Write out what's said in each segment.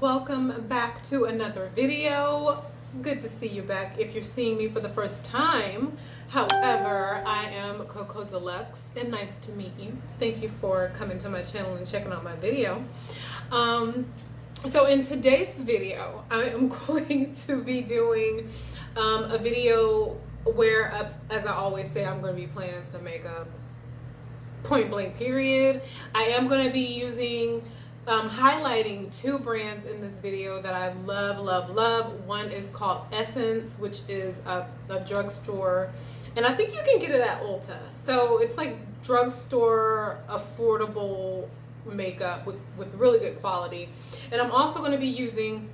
welcome back to another video. Good to see you back if you're seeing me for the first time. However, I am CoCo DeLuXe and nice to meet you. Thank you for coming to my channel and checking out my video. So in today's video, I am going to be doing a video where, as I always say, I'm going to be playing some makeup, point blank period. I am going to be using highlighting two brands in this video that I love. One is called Essence, which is a drugstore, and I think you can get it at Ulta. So it's like drugstore affordable makeup with really good quality. And I'm also going to be using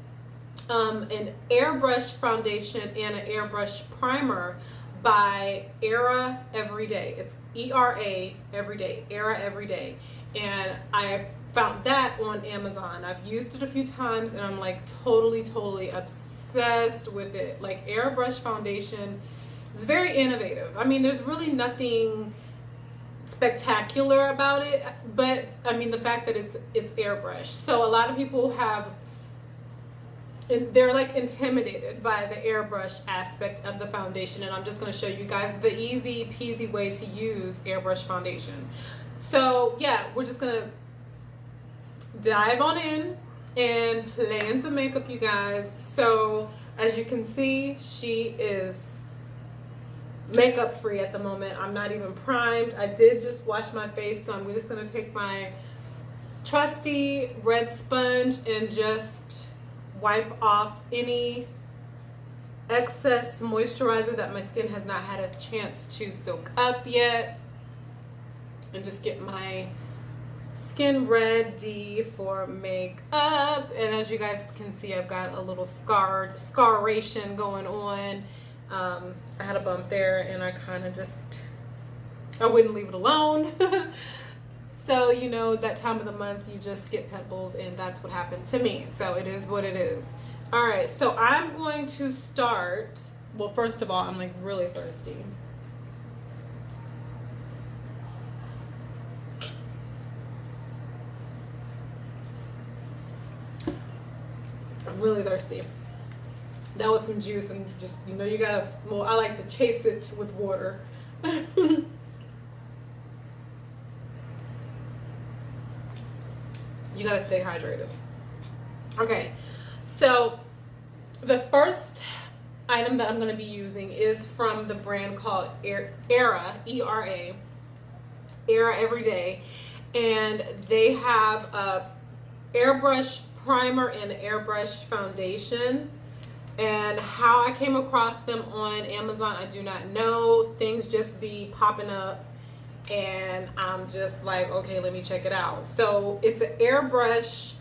an Airbrush foundation and an Airbrush primer by Era Everyday. It's ERA Everyday, Era Everyday, and I found that on Amazon. I've used it a few times and I'm like totally obsessed with it. Like, Airbrush foundation is very innovative. I mean, there's really nothing spectacular about it, but I mean the fact that it's Airbrush. So a lot of people they're like intimidated by the Airbrush aspect of the foundation, and I'm just going to show you guys the easy peasy way to use Airbrush foundation. So yeah, we're just going to dive on in and play in some makeup, you guys. So as you can see, she is makeup free at the moment. I'm not even primed. I did just wash my face, so I'm just going to take my trusty red sponge and just wipe off any excess moisturizer that my skin has not had a chance to soak up yet, and just get my skin ready for makeup. And as you guys can see, I've got a little scaration going on. I had a bump there and I kind of I wouldn't leave it alone. So, you know, that time of the month you just get pimples, and that's what happened to me. So it is what it is. All right, so I'm going to start. Well, first of all, I'm like really thirsty. I'm really thirsty. That was some juice, and just, you know, you gotta, well, I like to chase it with water. You gotta stay hydrated. Okay, so the first item that I'm gonna be using is from the brand called Era, E-R-A, Era Everyday, and they have a Airbrush primer and Airbrush foundation. And how I came across them on Amazon, I do not know. Things just be popping up and I'm just like, okay, let me check it out. So it's an Airbrush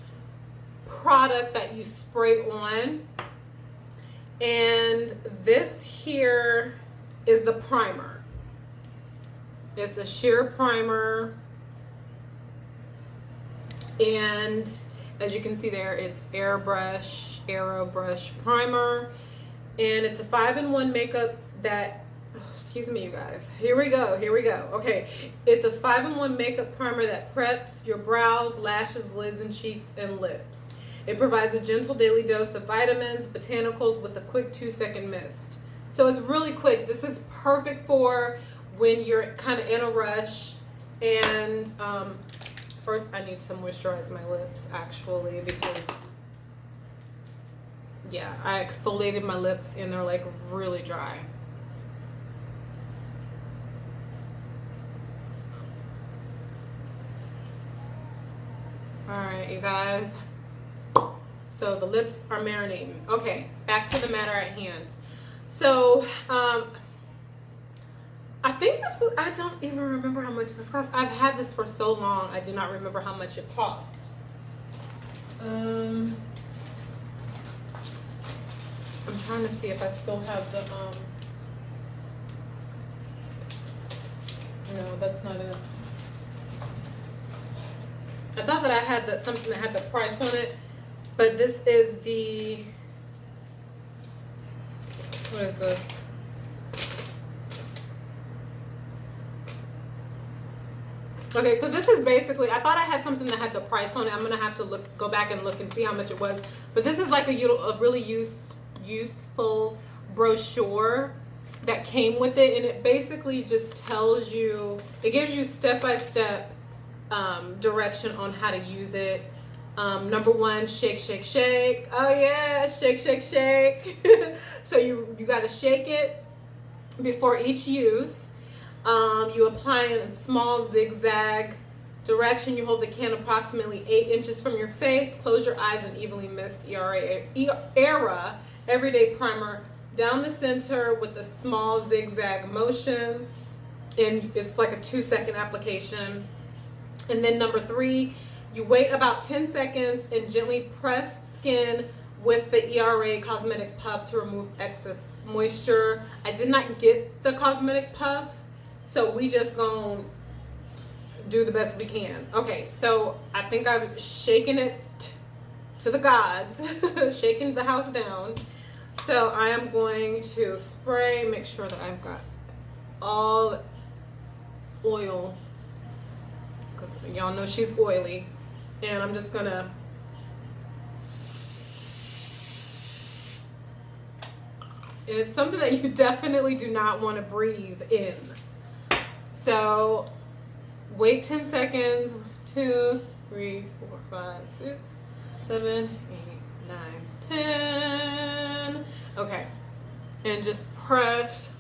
product that you spray on, and this here is the primer. It's a sheer primer, and as you can see there, it's Aerobrush primer, and it's a 5-in-1 makeup that, excuse me you guys, here we go. Okay, it's a 5-in-1 makeup primer that preps your brows, lashes, lids, and cheeks and lips. It provides a gentle daily dose of vitamins, botanicals with a quick 2-second mist. So it's really quick. This is perfect for when you're kind of in a rush. And first I need to moisturize my lips, actually, because yeah, I exfoliated my lips and they're like really dry. All right, you guys. So the lips are marinating. Okay, back to the matter at hand. So I think this was, I don't even remember how much this cost. I've had this for so long, I do not remember how much it cost. I'm trying to see if I still have the no, that's not it. I thought that I had something that had the price on it, but this is the, what is this? Okay, so this is basically, I thought I had something that had the price on it. I'm gonna have to go back and look and see how much it was. But this is like a really useful brochure that came with it, and it basically just tells you, it gives you step-by-step direction on how to use it. Number one, shake, shake, shake. Oh yeah, shake, shake, shake. So you got to shake it before each use. You apply it in small zigzag direction. You hold the can approximately 8 inches from your face. Close your eyes and evenly mist Era Everyday Primer down the center with a small zigzag motion. And it's like a 2-second application. And then number 3, you wait about 10 seconds and gently press skin with the ERA Cosmetic Puff to remove excess moisture. I did not get the Cosmetic Puff, so we just gonna do the best we can. Okay, so I think I've shaken it to the gods, shaken the house down. So I am going to spray, make sure that I've got all oil, because y'all know she's oily. And I'm just gonna and it's something that you definitely do not want to breathe in. So wait 10 seconds. 2, 3, 4, 5, 6, 7, 8, 9, 10. Okay. And just press.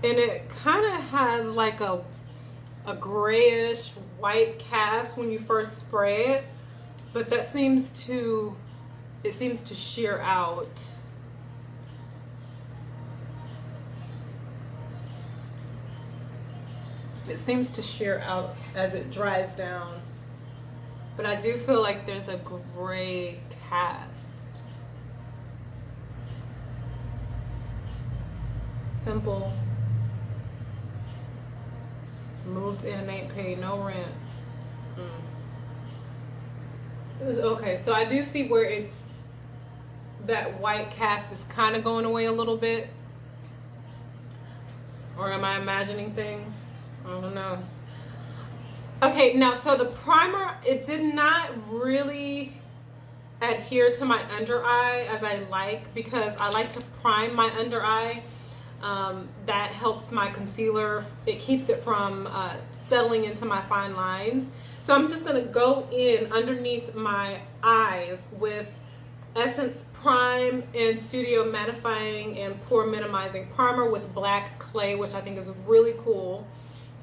And it kind of has like a grayish white cast when you first spray it, but that seems to shear out. It seems to shear out as it dries down, but I do feel like there's a gray cast. Pimple. Moved in and ain't paid no rent. Okay, so I do see where it's, that white cast is kind of going away a little bit. Or am I imagining things? I don't know. Okay, now so the primer, it did not really adhere to my under eye as I like, because I like to prime my under eye. That helps my concealer. It keeps it from settling into my fine lines. So I'm just going to go in underneath my eyes with Essence Prime and Studio Mattifying and Pore Minimizing Primer with black clay, which I think is really cool.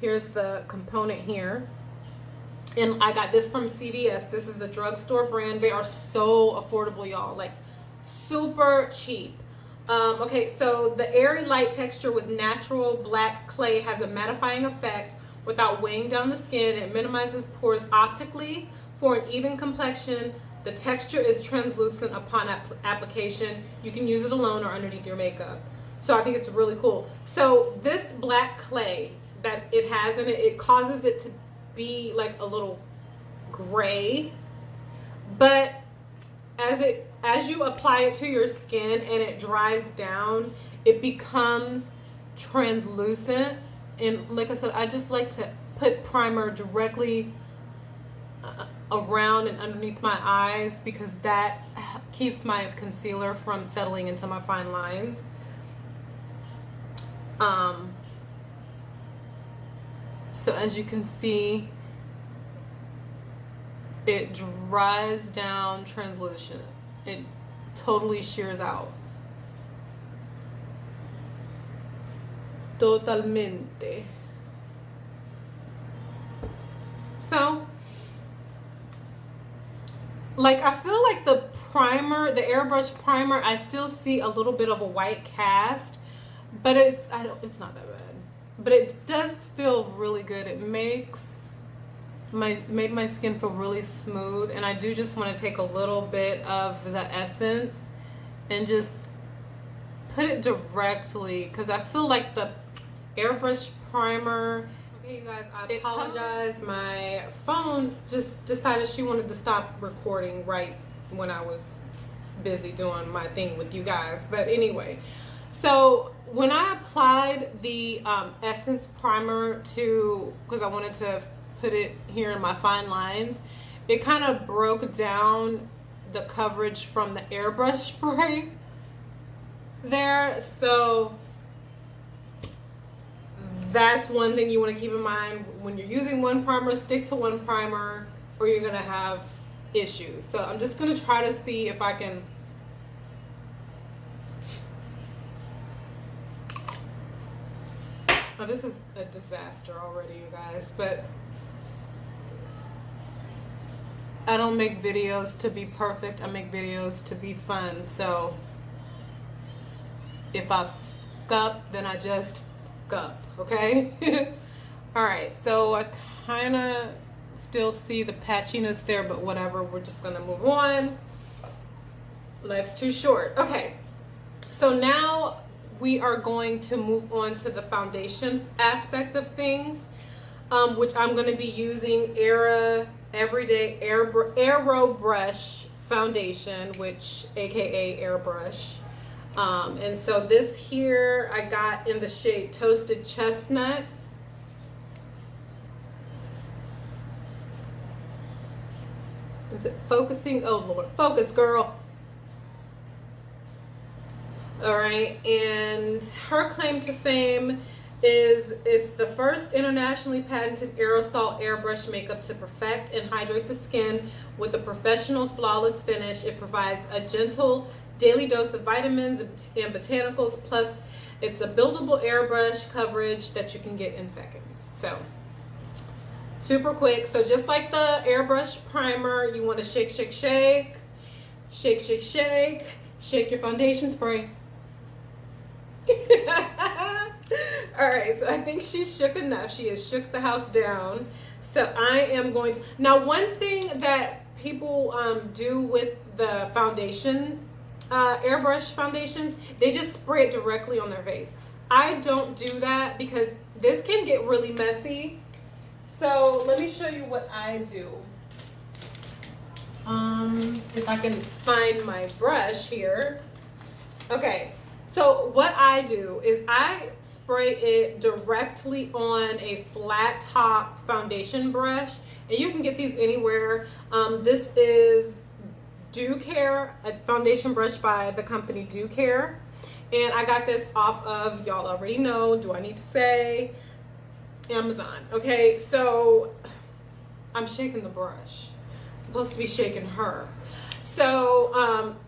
Here's the component here. And I got this from CVS. This is a drugstore brand. They are so affordable, y'all. Like, super cheap. Okay, so the airy light texture with natural black clay has a mattifying effect without weighing down the skin. It minimizes pores optically for an even complexion. The texture is translucent upon application. You can use it alone or underneath your makeup. So I think it's really cool. So this black clay that it has in it, it causes it to be like a little gray, but as you apply it to your skin and it dries down, it becomes translucent. And like I said, I just like to put primer directly around and underneath my eyes, because that keeps my concealer from settling into my fine lines. So as you can see, it dries down translucent. It totally shears out. Totalmente. So, like, I feel like the primer, the Airbrush primer, I still see a little bit of a white cast, but it's not that bad. But it does feel really good. It made my skin feel really smooth, and I do just want to take a little bit of the essence and just put it directly, because I feel like the Airbrush primer. Okay, you guys, I apologize. My phone just decided she wanted to stop recording right when I was busy doing my thing with you guys. But anyway, So when I applied the Essence Primer to, because I wanted to put it here in my fine lines, it kind of broke down the coverage from the Airbrush spray there. So that's one thing you want to keep in mind when you're using one primer. Stick to one primer or you're going to have issues. So I'm just going to try to see if I can oh, this is a disaster already, you guys, but I don't make videos to be perfect. I make videos to be fun. So if I fuck up, then I just fuck up, okay? All right, so I kind of still see the patchiness there, but whatever, we're just gonna move on. Life's too short. Okay, so now we are going to move on to the foundation aspect of things, which I'm going to be using Everyday Aerobrush foundation, which aka Airbrush. And so this here I got in the shade Toasted Chestnut. Is it focusing? Oh Lord, focus, girl. All right, and her claim to fame is it's the first internationally patented aerosol airbrush makeup to perfect and hydrate the skin with a professional flawless finish. It provides a gentle daily dose of vitamins and botanicals, plus it's a buildable airbrush coverage that you can get in seconds. So super quick. So just like the airbrush primer, you want to shake, shake, shake, shake, shake, shake, shake your foundation spray. All right, so I think she's shook enough. She has shook the house down. So I am going to, now one thing that people do with the foundation, airbrush foundations, they just spray it directly on their face. I don't do that because this can get really messy. So let me show you what I do. If I can find my brush here. Okay. So what I do is I spray it directly on a flat top foundation brush, and you can get these anywhere. This is Do Care, a foundation brush by the company Do Care, and I got this off of, y'all already know, do I need to say, Amazon. Okay, so I'm shaking the brush. I'm supposed to be shaking her. So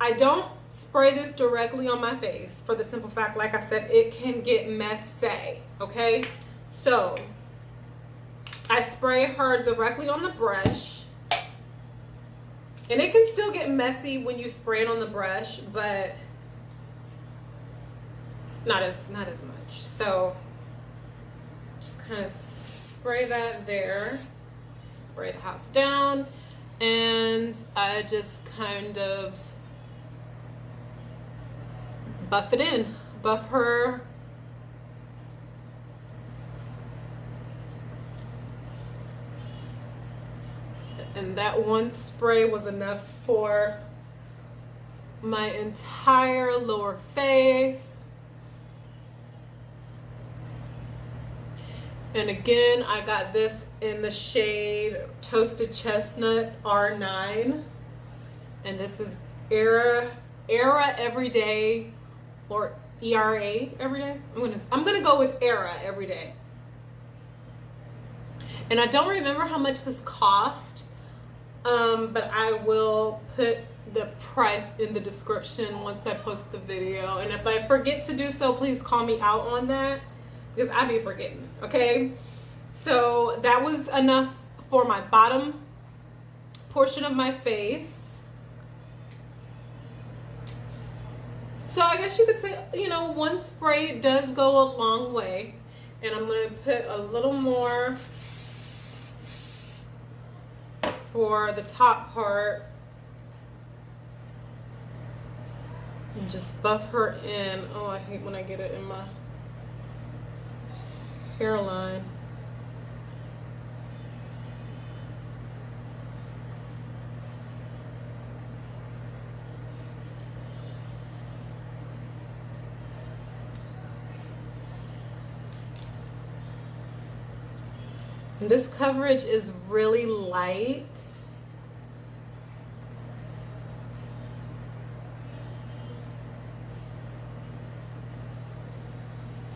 I don't spray this directly on my face for the simple fact, like I said, it can get messy, okay? So I spray her directly on the brush, and it can still get messy when you spray it on the brush, but not as much. So just kind of spray that there, spray the house down, and I just kind of buff it in, buff her. And that one spray was enough for my entire lower face. And again, I got this in the shade Toasted Chestnut R9. And this is Era Everyday, or ERA Everyday. I'm gonna go with Era Everyday. And I don't remember how much this cost, but I will put the price in the description once I post the video. And if I forget to do so, please call me out on that, because I be forgetting, okay? So that was enough for my bottom portion of my face. So I guess you could say, you know, one spray does go a long way. And I'm going to put a little more for the top part. And just buff her in. Oh, I hate when I get it in my hairline. And this coverage is really light.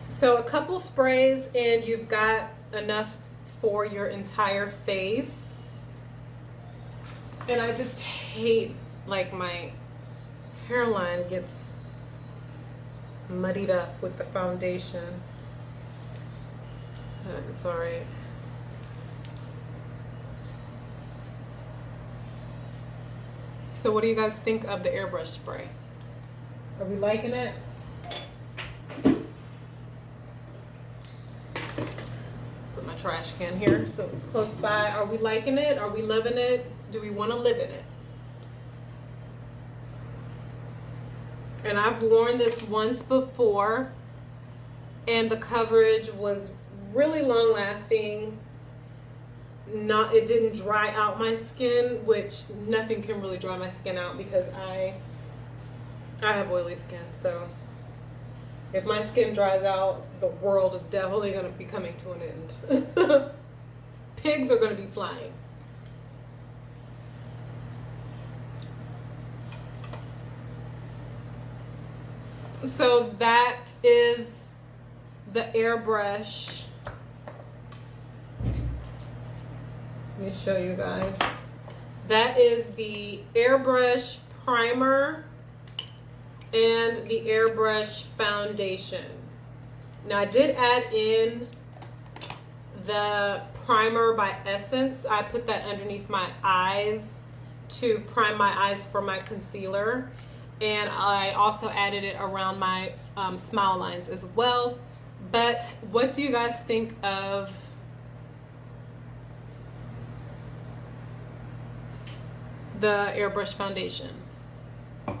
So a couple sprays and you've got enough for your entire face. And I just hate, like, my hairline gets muddied up with the foundation. But it's alright. So what do you guys think of the airbrush spray? Are we liking it? Put my trash can here so it's close by. Are we liking it? Are we loving it? Do we want to live in it? And I've worn this once before and the coverage was really long lasting. It didn't dry out my skin, which nothing can really dry my skin out because I have oily skin. So if my skin dries out, the world is definitely going to be coming to an end. Pigs are going to be flying. So that is the airbrush. Let me show you guys. That is the airbrush primer and the airbrush foundation. Now I did add in the primer by Essence. I put that underneath my eyes to prime my eyes for my concealer. And I also added it around my smile lines as well. But what do you guys think of the airbrush foundation? And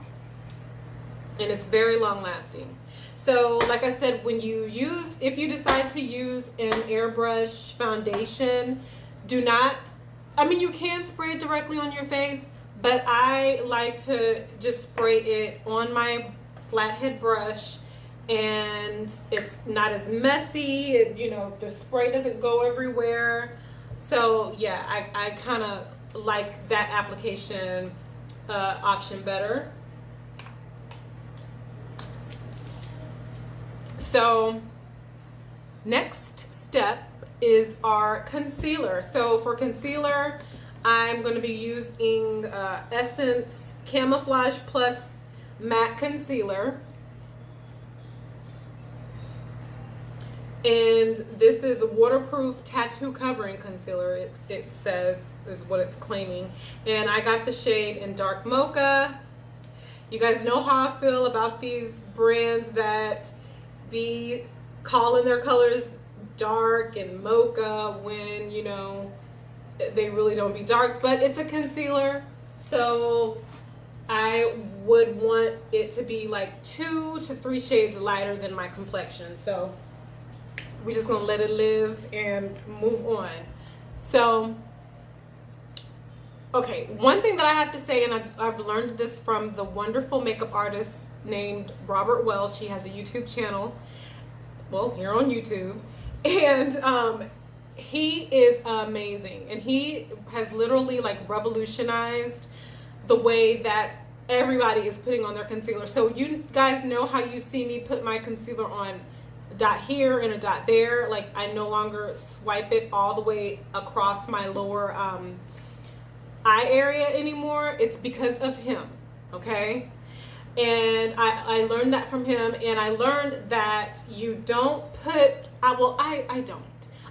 it's very long lasting. So like I said, if you decide to use an airbrush foundation, you can spray it directly on your face, but I like to just spray it on my flathead brush, and it's not as messy. The spray doesn't go everywhere. So yeah, I kind of like that application option better. So next step is our concealer. So for concealer, I'm going to be using Essence Camouflage Plus Matte Concealer. And this is a waterproof tattoo covering concealer, it says, is what it's claiming. And I got the shade in Dark Mocha. You guys know how I feel about these brands that be calling their colors dark and mocha when, they really don't be dark, but it's a concealer. So I would want it to be like 2 to 3 shades lighter than my complexion. So we're just gonna let it live and move on. So, okay, one thing that I have to say, and I've learned this from the wonderful makeup artist named Robert Wells. She has a YouTube channel, well, here on YouTube, and he is amazing, and he has literally like revolutionized the way that everybody is putting on their concealer. So you guys know how you see me put my concealer on a dot here and a dot there. Like, I no longer swipe it all the way across my lower eye area anymore. It's because of him, okay? And I learned that from him, and I learned that you don't put, I don't.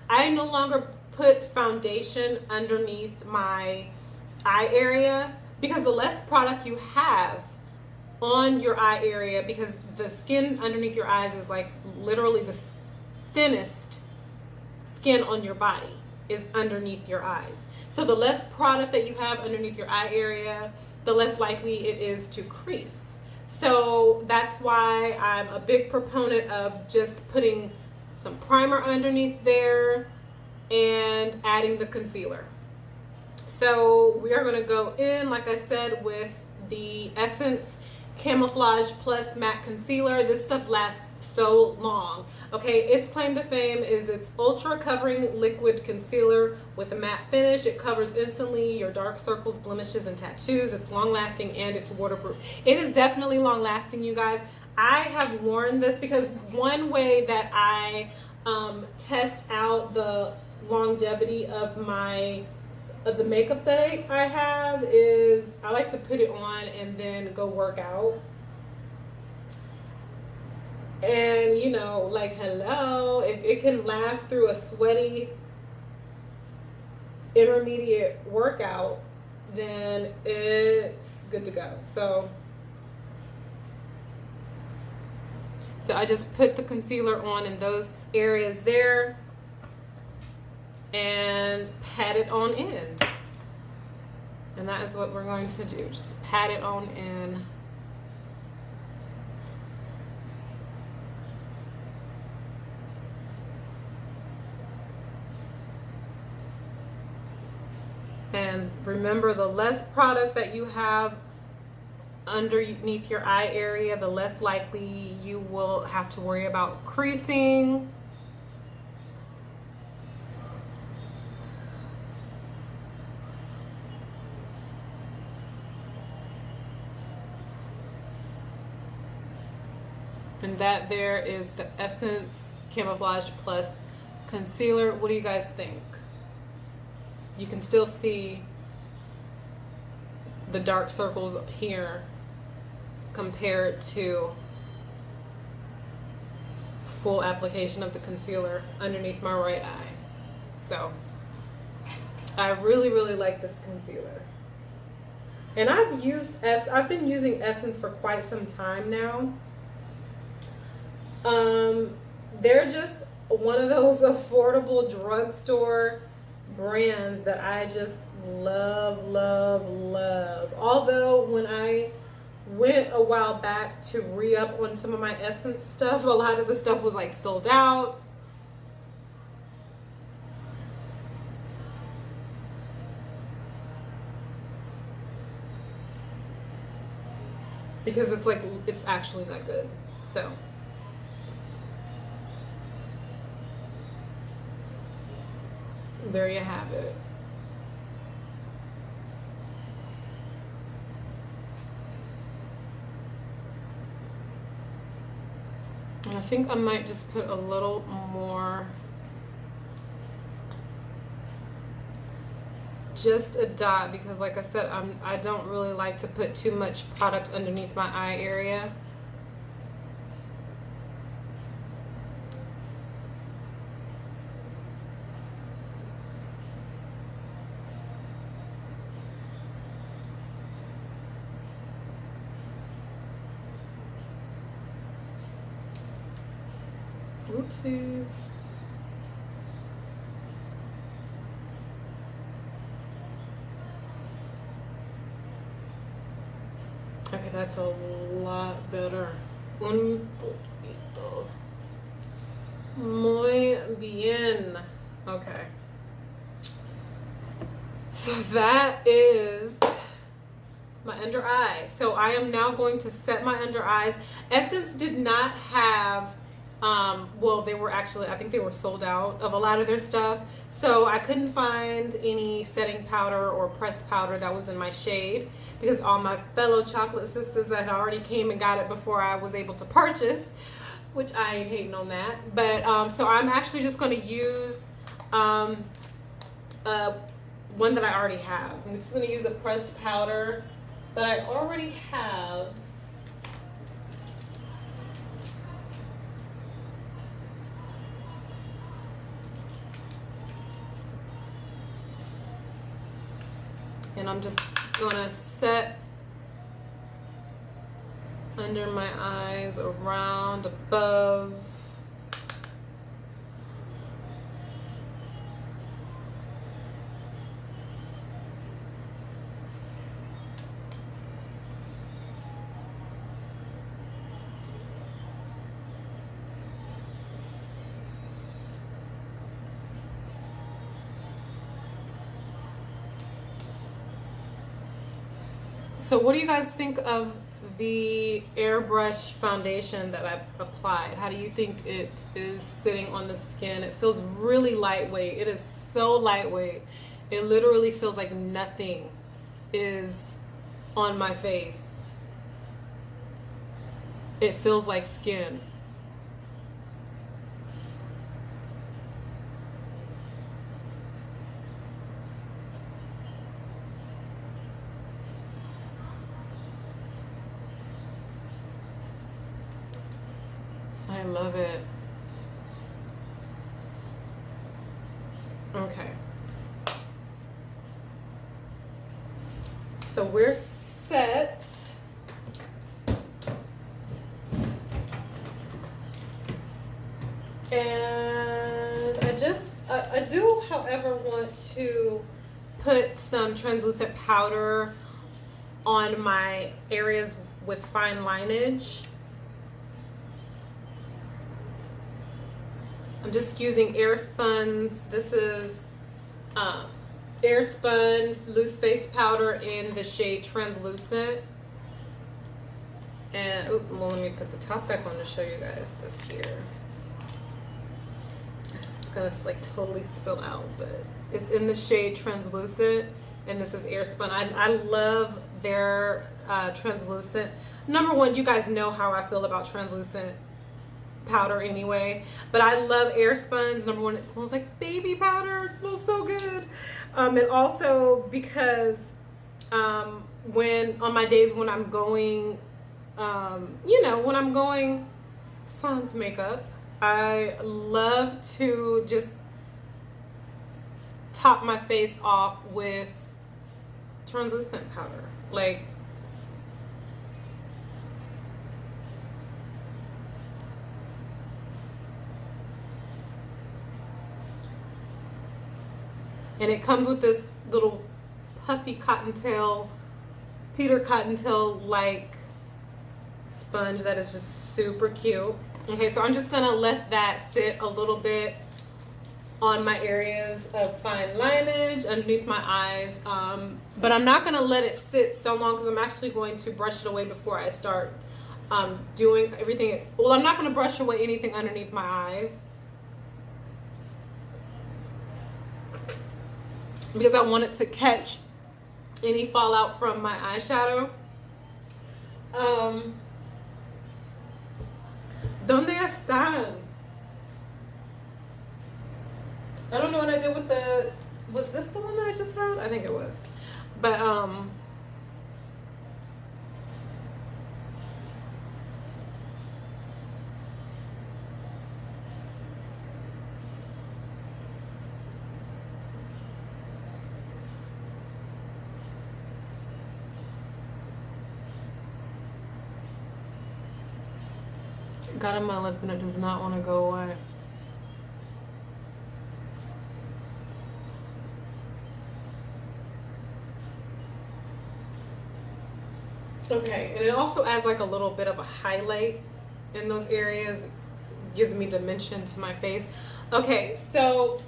I no longer put foundation underneath my eye area, because the less product you have on your eye area, because the skin underneath your eyes is like literally the thinnest skin on your body is underneath your eyes. So the less product that you have underneath your eye area, the less likely it is to crease. So that's why I'm a big proponent of just putting some primer underneath there and adding the concealer. So we are going to go in, like I said, with the Essence Camouflage Plus Matte Concealer. This stuff lasts so long. Okay, its claim to fame is its ultra covering liquid concealer with a matte finish. It covers instantly your dark circles, blemishes, and tattoos. It's long lasting and it's waterproof. It is definitely long lasting, you guys. I have worn this because one way that I test out the longevity of the makeup that I have is I like to put it on and then go work out. And you know, like, hello, if it can last through a sweaty intermediate workout, then it's good to go. So I just put the concealer on in those areas there and pat it on in. And that is what we're going to do. Just pat it on in. And remember, the less product that you have underneath your eye area, the less likely you will have to worry about creasing. And that there is the Essence Camouflage Plus Concealer. What do you guys think? You can still see the dark circles here compared to full application of the concealer underneath my right eye. So I really, really like this concealer. And I've been using Essence for quite some time now. They're just one of those affordable drugstore brands that I just love, love, love. Although when I went a while back to re-up on some of my Essence stuff, a lot of the stuff was like sold out. Because it's actually not good. So there you have it. And I think I might just put a little more, just a dot, because like I said, I don't really like to put too much product underneath my eye area. Oopsies. Okay, that's a lot better. Un poquito. Muy bien. Okay. So that is my under eye. So I am now going to set my under eyes. Essence did not have well, they were actually, I think they were sold out of a lot of their stuff. So I couldn't find any setting powder or pressed powder that was in my shade, because all my fellow chocolate sisters had already came and got it before I was able to purchase, which I ain't hating on that. But so I'm actually just going to use one that I already have. I'm just going to use a pressed powder that I already have. And I'm just gonna set under my eyes, around, above. So what do you guys think of the Airbrush foundation that I applied? How do you think it is sitting on the skin? It feels really lightweight. It is so lightweight. It literally feels like nothing is on my face. It feels like skin. I love it. Okay. So we're set. And I do, however, want to put some translucent powder on my areas with fine lineage. I'm just using Airspun's. This is Airspun loose face powder in the shade Translucent. And well, let me put the top back on to show you guys this here. It's gonna like totally spill out, but it's in the shade Translucent, and this is Airspun. I love their Translucent. Number one, you guys know how I feel about Translucent powder anyway, but I love Airspun's. Number one, it smells like baby powder. It smells so good. And also because when on my days when I'm going, you know, when I'm going sans makeup, I love to just top my face off with translucent powder. Like, and it comes with this little puffy cottontail, Peter Cottontail like sponge that is just super cute. Okay, so I'm just gonna let that sit a little bit on my areas of fine lineage underneath my eyes, but I'm not gonna let it sit so long because I'm actually going to brush it away before I start doing everything. Well, I'm not gonna brush away anything underneath my eyes because I want it to catch any fallout from my eyeshadow. ¿Dónde están? I don't know what I did with the, was this the one that I just found? I think it was. But got in my lip and it does not want to go away. Okay, and it also adds like a little bit of a highlight in those areas, gives me dimension to my face. Okay, so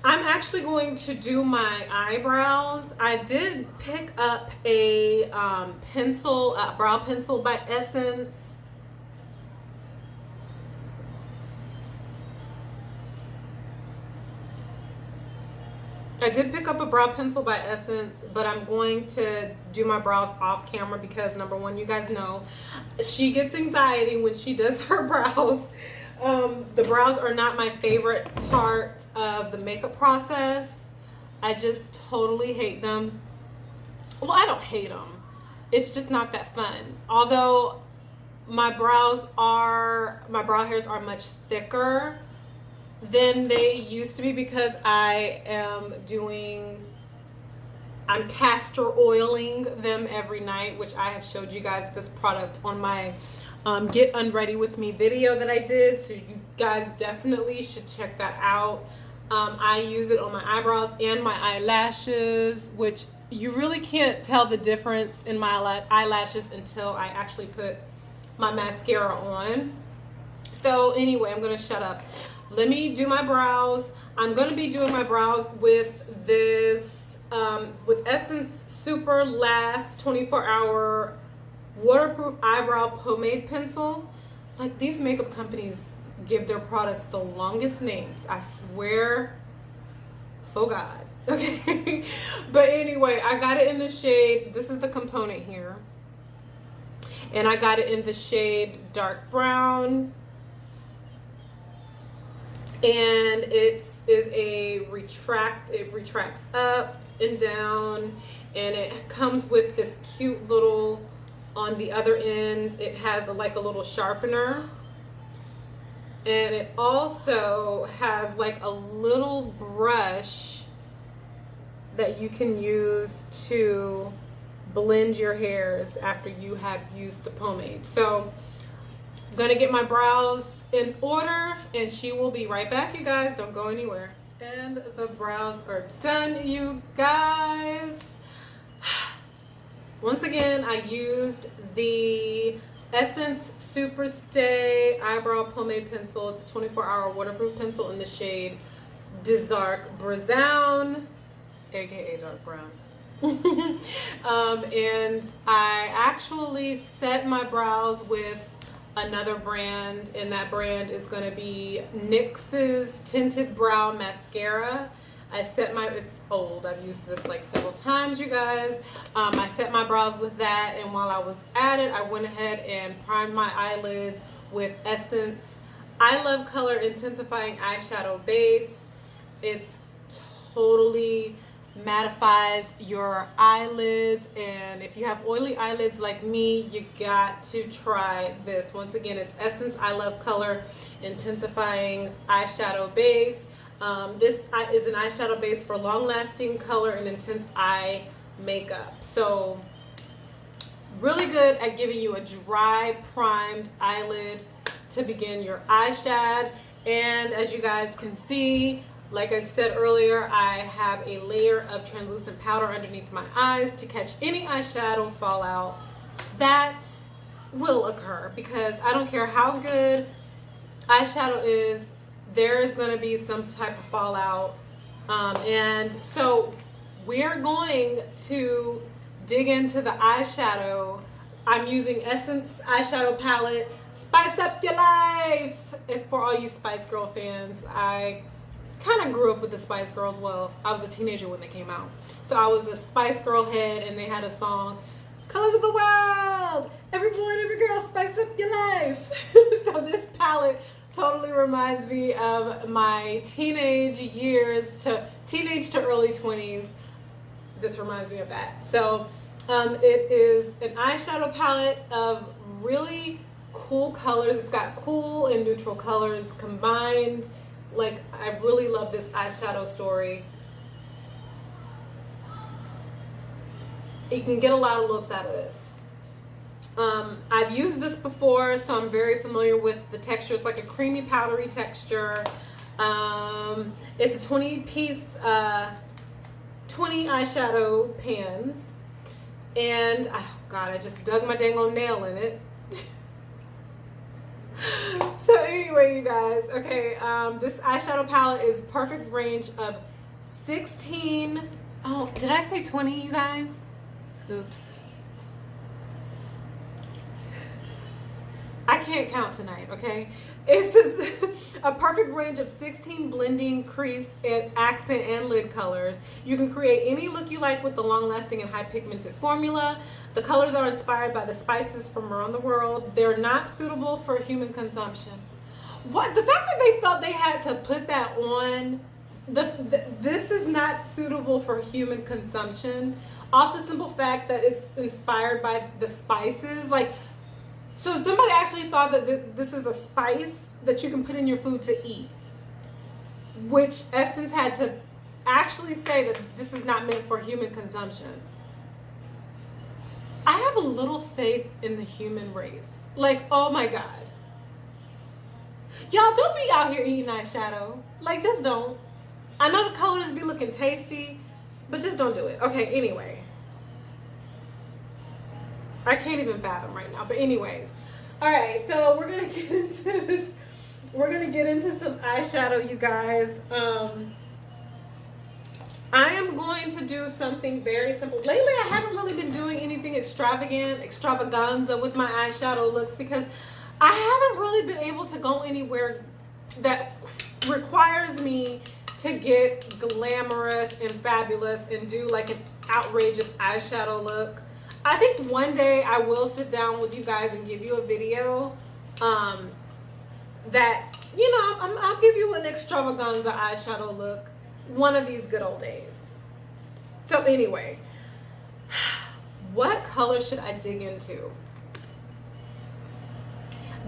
I'm actually going to do my eyebrows. I did pick up a pencil, brow pencil by Essence. I did pick up a brow pencil by Essence, but I'm going to do my brows off camera because number one, you guys know she gets anxiety when she does her brows. The brows are not my favorite part of the makeup process. I just totally hate them. Well, I don't hate them. It's just not that fun. Although my brow hairs are much thicker than they used to be because I'm castor oiling them every night, which I have showed you guys this product on my Get Unready With Me video that I did, so you guys definitely should check that out. I use it on my eyebrows and my eyelashes, which you really can't tell the difference in my eyelashes until I actually put my mascara on. So anyway, I'm gonna shut up. Let me do my brows. I'm going to be doing my brows with this, with Essence Super Last 24 Hour waterproof eyebrow pomade pencil. Like, these makeup companies give their products the longest names, I swear. Oh God. Okay. But anyway, I got it in the shade, this is the component here, and I got it in the shade dark brown, and it is a it retracts up and down, and it comes with this cute little, on the other end it has like a little sharpener, and it also has like a little brush that you can use to blend your hairs after you have used the pomade. So I'm gonna get my brows in order, and she will be right back, you guys. Don't go anywhere. And the brows are done, you guys. Once again, I used the Essence Super Stay Eyebrow Pomade Pencil. It's a 24-hour waterproof pencil in the shade Dark Brown, aka dark brown. And I actually set my brows with another brand, and that brand is going to be NYX's Tinted Brow Mascara. It's old, I've used this like several times, you guys. I set my brows with that, and while I was at it, I went ahead and primed my eyelids with Essence I Love Color Intensifying Eyeshadow Base. It's totally mattifies your eyelids, and if you have oily eyelids like me, you got to try this. Once again, it's Essence I Love Color Intensifying Eyeshadow Base. This is an eyeshadow base for long-lasting color and intense eye makeup. So really good at giving you a dry primed eyelid to begin your eyeshadow. And as you guys can see, like I said earlier, I have a layer of translucent powder underneath my eyes to catch any eyeshadow fallout that will occur, because I don't care how good eyeshadow is, there is going to be some type of fallout. And so we're going to dig into the eyeshadow. I'm using Essence eyeshadow palette, Spice Up Your Life. If for all you Spice Girl fans, I kind of grew up with the Spice Girls. Well, I was a teenager when they came out, so I was a Spice Girl head, and they had a song, Colors of the World, every boy and every girl, spice up your life. So this palette totally reminds me of my teenage years, to early 20s. This reminds me of that. So it is an eyeshadow palette of really cool colors. It's got cool and neutral colors combined. Like, I really love this eyeshadow story. You can get a lot of looks out of this. I've used this before, so I'm very familiar with the texture. It's like a creamy, powdery texture. It's a 20-piece, 20 eyeshadow pans. And, oh God, I just dug my dang old nail in it. So anyway, you guys, okay, this eyeshadow palette is perfect range of 16, oh, did I say 20, you guys? Oops. I can't count tonight, okay? It's just a perfect range of 16 blending, crease, and accent and lid colors. You can create any look you like with the long-lasting and high-pigmented formula. The colors are inspired by the spices from around the world. They're not suitable for human consumption. What? The fact that they felt they had to put that on, this is not suitable for human consumption, off the simple fact that it's inspired by the spices. Like, so somebody actually thought that this is a spice that you can put in your food to eat, which Essence had to actually say that this is not meant for human consumption. I have a little faith in the human race. Like, oh my God. Y'all, don't be out here eating eyeshadow. Like, just don't. I know the colors be looking tasty, but just don't do it. Okay, anyway. I can't even fathom right now, but anyways. All right, so we're gonna get into this. We're gonna get into some eyeshadow, you guys. I am going to do something very simple. Lately, I haven't really been doing anything extravaganza with my eyeshadow looks because I haven't really been able to go anywhere that requires me to get glamorous and fabulous and do like an outrageous eyeshadow look. I think one day I will sit down with you guys and give you a video that, you know, I'll give you an extravaganza eyeshadow look one of these good old days. So anyway, what color should I dig into?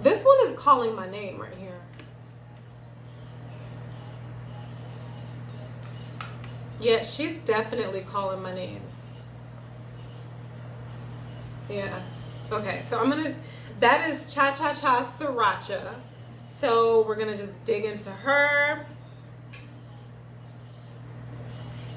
This one is calling my name right here. Yeah, she's definitely calling my name. Yeah. Okay, so that is Cha Cha Cha Sriracha. So we're gonna just dig into her.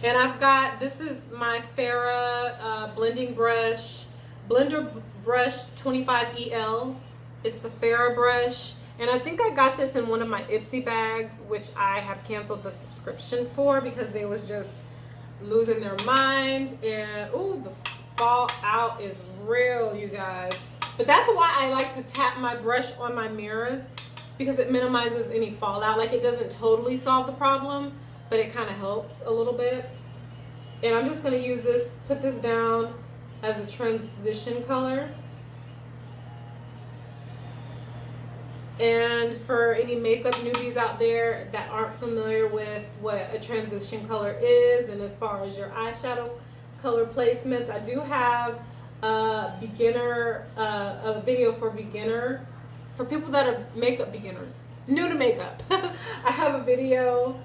And I've got, this is my Farrah blending brush, Blender Brush 25EL. It's a Farrah brush. And I think I got this in one of my Ipsy bags, which I have canceled the subscription for because they was just losing their mind. And, ooh, the fallout is real, you guys. But that's why I like to tap my brush on my mirrors, because it minimizes any fallout. Like, it doesn't totally solve the problem, but it kind of helps a little bit. And I'm just going to use this, put this down as a transition color. And for any makeup newbies out there that aren't familiar with what a transition color is, and as far as your eyeshadow color placements, I do have a video for people that are makeup beginners, new to makeup. I have a video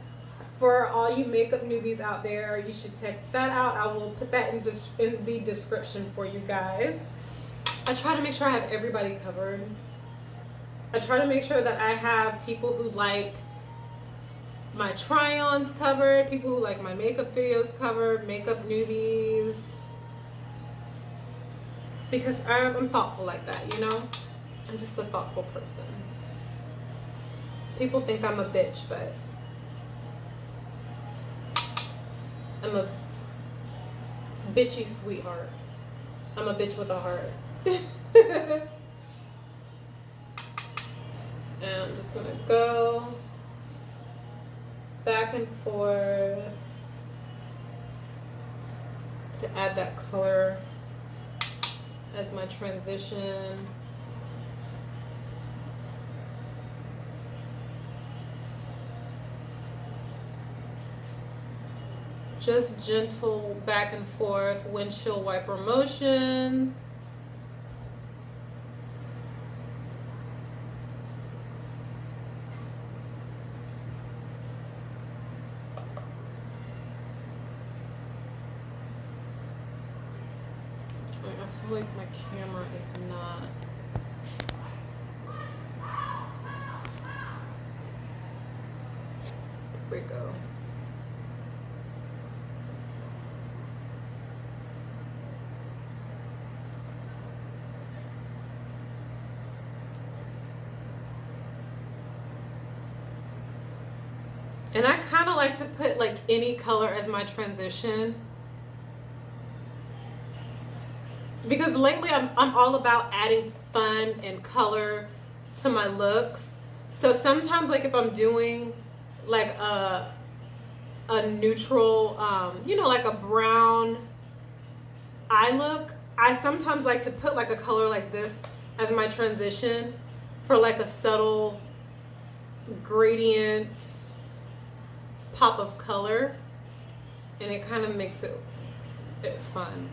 for all you makeup newbies out there. You should check that out. I will put that in the description for you guys. I try to make sure I have everybody covered. I try to make sure that I have people who like my try-ons covered, people who like my makeup videos covered, makeup newbies, because I'm thoughtful like that, you know? I'm just a thoughtful person. People think I'm a bitch, but I'm a bitchy sweetheart. I'm a bitch with a heart. And I'm just gonna go back and forth to add that color as my transition. Just gentle back and forth windshield wiper motion. I feel like my camera is not. There we go. And I kind of like to put like any color as my transition, because lately I'm all about adding fun and color to my looks. So sometimes, like if I'm doing like a neutral, you know, like a brown eye look, I sometimes like to put like a color like this as my transition for like a subtle gradient pop of color, and it kind of makes it fun.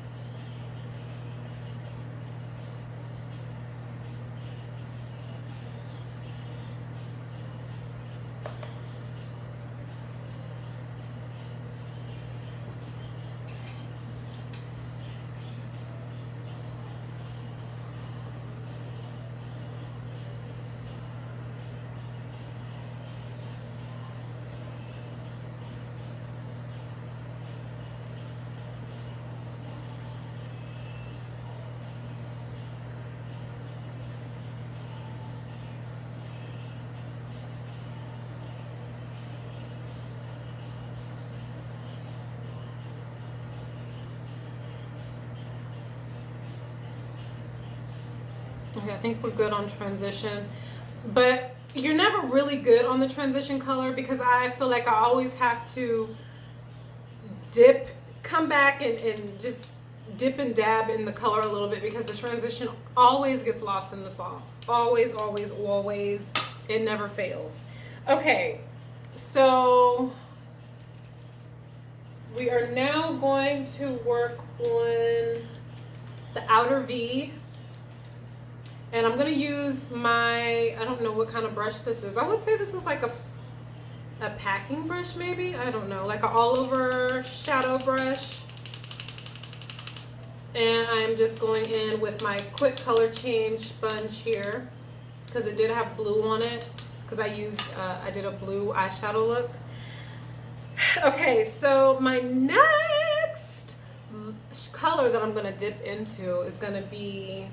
I think we're good on transition. But you're never really good on the transition color because I feel like I always have to come back and just dip and dab in the color a little bit because the transition always gets lost in the sauce. Always, always, always. It never fails. Okay, so we are now going to work on the outer V. And I'm going to use my, I don't know what kind of brush this is. I would say this is like a packing brush maybe. I don't know, like an all over shadow brush. And I'm just going in with my quick color change sponge here because it did have blue on it because I did a blue eyeshadow look. Okay, so my next color that I'm going to dip into is going to be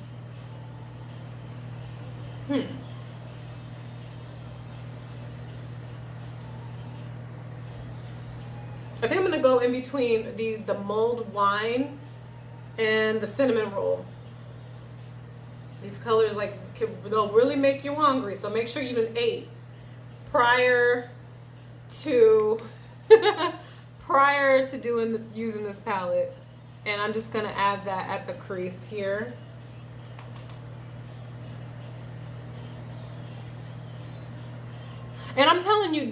I think I'm going to go in between the mulled wine and the cinnamon roll. These colors they'll really make you hungry, so make sure you done ate prior to using this palette. And I'm just going to add that at the crease here. And I'm telling you,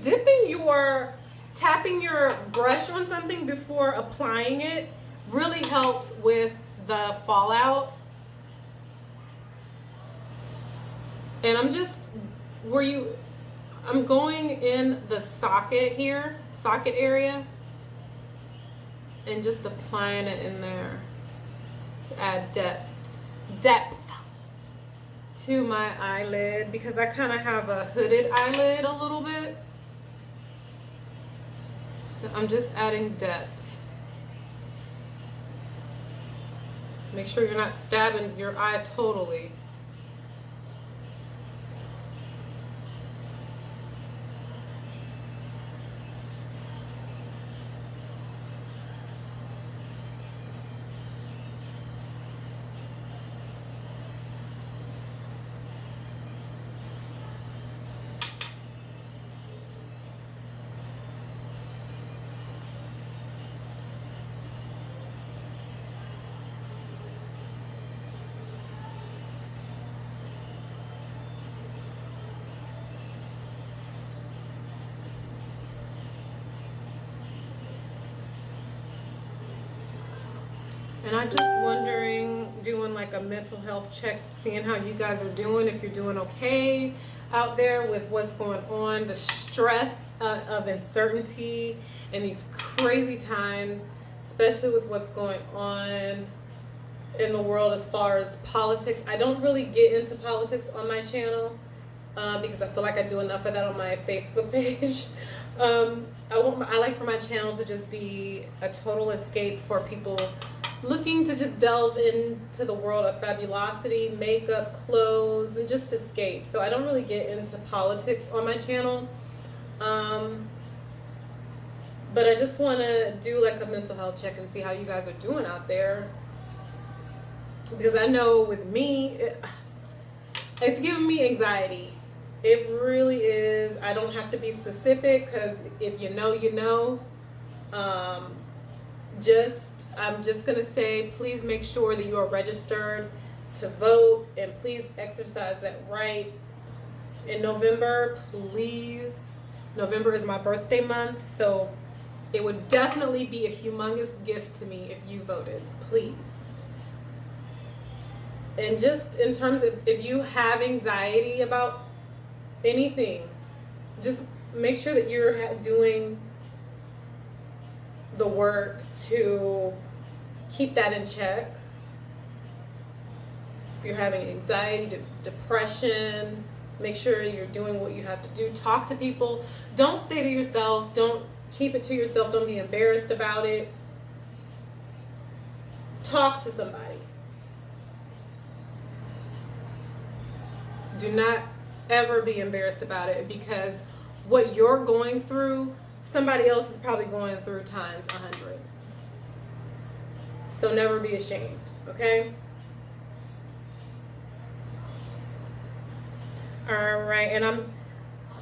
tapping your brush on something before applying it really helps with the fallout. And I'm going in the socket area, and just applying it in there to add depth to my eyelid because I kind of have a hooded eyelid a little bit. So I'm just adding depth. Make sure you're not stabbing your eye totally. And I'm just wondering, doing like a mental health check, seeing how you guys are doing, if you're doing okay out there with what's going on, the stress of uncertainty in these crazy times, especially with what's going on in the world as far as politics. I don't really get into politics on my channel because I feel like I do enough of that on my Facebook page. I like for my channel to just be a total escape for people looking to just delve into the world of fabulosity, makeup, clothes, and just escape. So I don't really get into politics on my channel. But I just want to do like a mental health check and see how you guys are doing out there. Because I know with me, it's giving me anxiety. It really is. I don't have to be specific because if you know, you know. I'm just going to say, please make sure that you are registered to vote, and please exercise that right. In November, please. November is my birthday month, so it would definitely be a humongous gift to me if you voted, please. And just in terms of if you have anxiety about anything, just make sure that you're doing the work to keep that in check. If you're having anxiety, depression, make sure you're doing what you have to do. Talk to people. Don't stay to yourself. Don't keep it to yourself. Don't be embarrassed about it. Talk to somebody. Do not ever be embarrassed about it, because what you're going through, somebody else is probably going through times 100. So never be ashamed, okay? All right, and I'm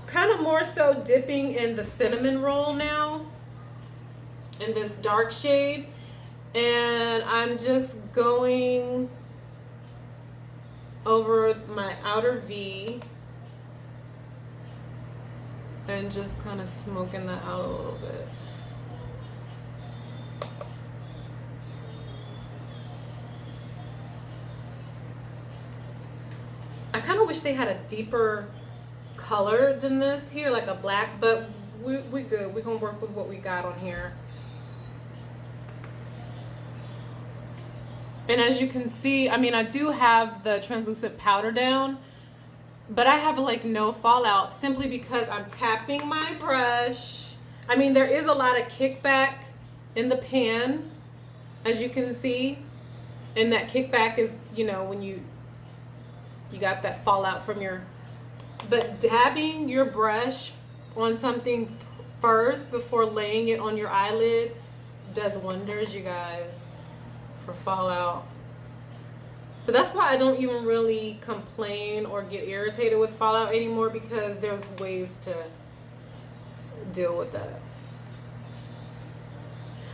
kind of more so dipping in the cinnamon roll now in this dark shade, and I'm just going over my outer V and just kind of smoking that out a little bit. I kind of wish they had a deeper color than this here, like a black, but we good. We're gonna work with what we got on here. And as you can see, I mean, I do have the translucent powder down, but I have like no fallout simply because I'm tapping my brush. I mean, there is a lot of kickback in the pan, as you can see. And that kickback is, you know, when you got that fallout from your, but dabbing your brush on something first before laying it on your eyelid does wonders, you guys, for fallout. So that's why I don't even really complain or get irritated with fallout anymore, because there's ways to deal with that.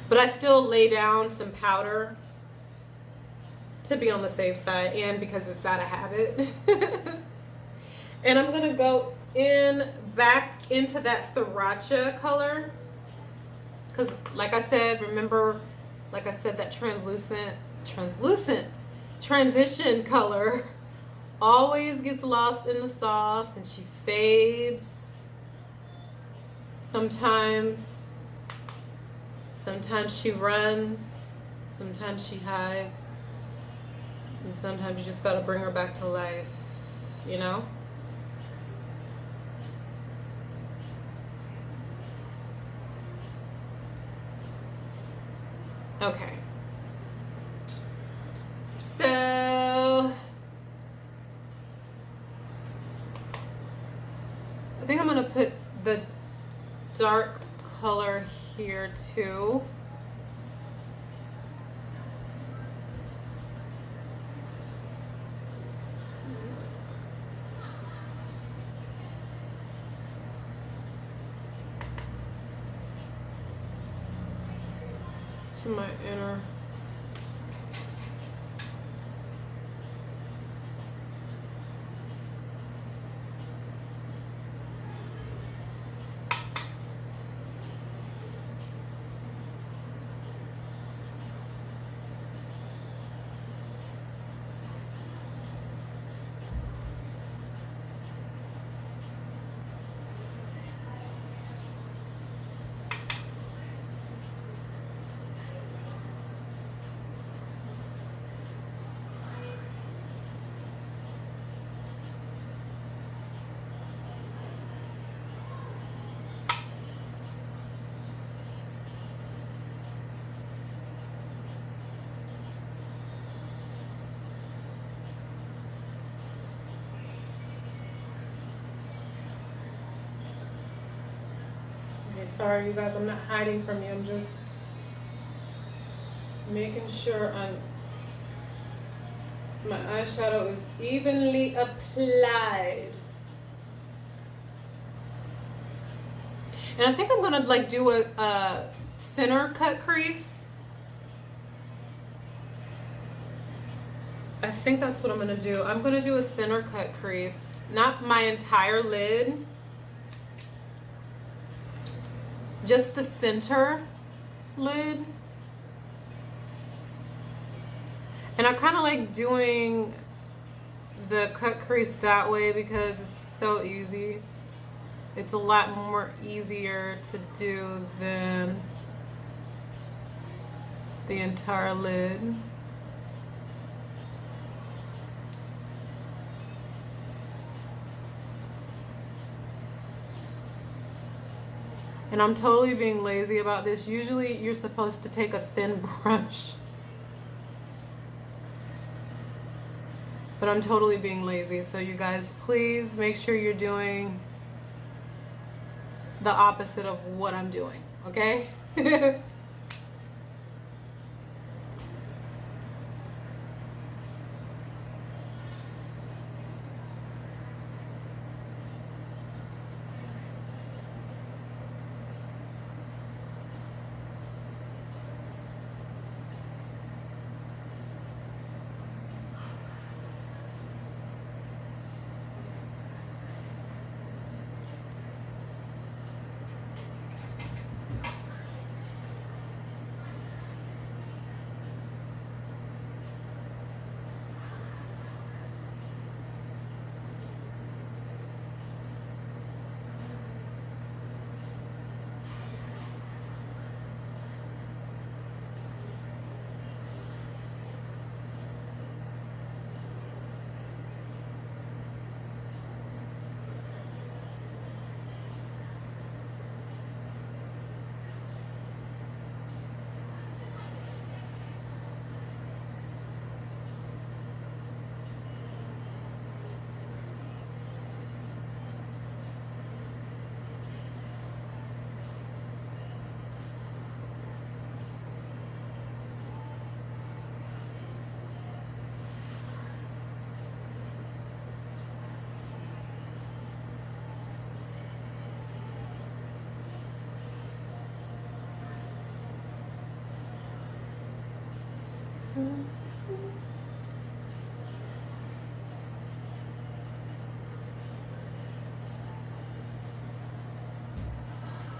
But I still lay down some powder to be on the safe side, and because it's out of habit. And I'm gonna go in back into that sriracha color, because like I said, remember, like I said, that translucent transition color always gets lost in the sauce, and she fades. Sometimes she runs, sometimes she hides, and sometimes you just gotta bring her back to life, you know? Okay. So I think I'm gonna put the dark color here too. To my inner. Sorry, you guys, I'm not hiding from you. I'm just making sure my eyeshadow is evenly applied. And I think I'm gonna like do a center cut crease. I think that's what I'm gonna do. I'm gonna do a center cut crease, not my entire lid. Just the center lid. And I kind of like doing the cut crease that way because it's so easy. It's a lot more easier to do than the entire lid. And I'm totally being lazy about this. Usually you're supposed to take a thin brush. But I'm totally being lazy. So you guys, please make sure you're doing the opposite of what I'm doing, okay?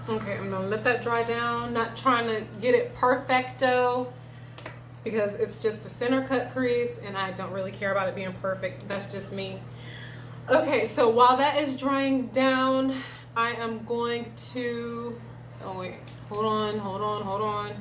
Okay, I'm gonna let that dry down. Not trying to get it perfecto because it's just a center cut crease and I don't really care about it being perfect. That's just me. Okay, so while that is drying down, I am going to, oh wait, hold on.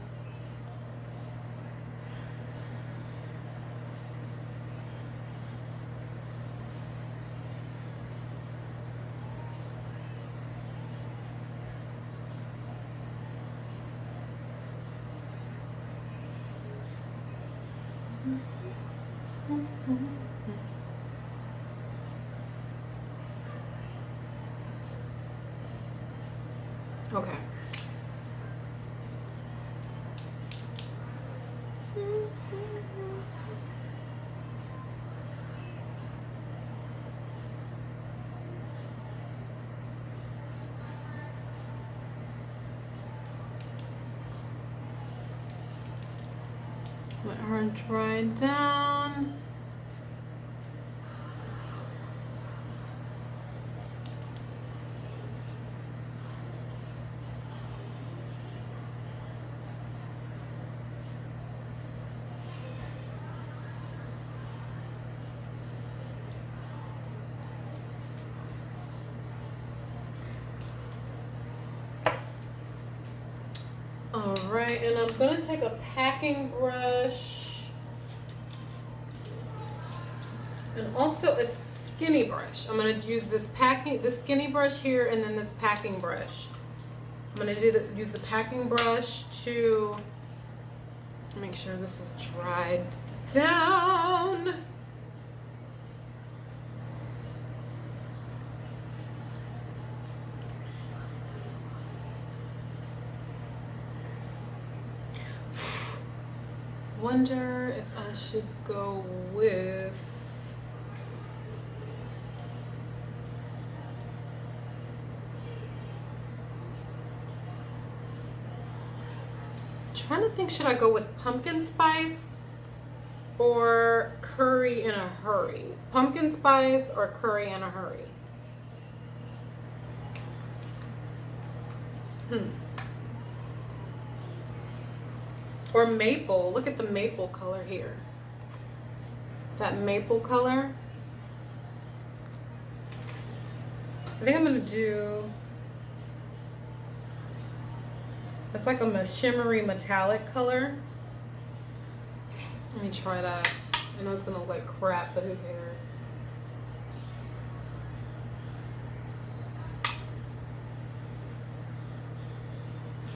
Okay. Let her dry down. All right, and I'm gonna take a packing brush and also a skinny brush. I'm gonna use this skinny brush here, and then this packing brush. I'm gonna use the packing brush to make sure this is dried down. Wonder if I should go with trying to think, should I go with pumpkin spice or curry in a hurry? Pumpkin spice or curry in a hurry? Or maple. Look at the maple color here. That maple color. I think I'm gonna do, it's like a shimmery metallic color. Let me try that. I know it's gonna look like crap, but who cares?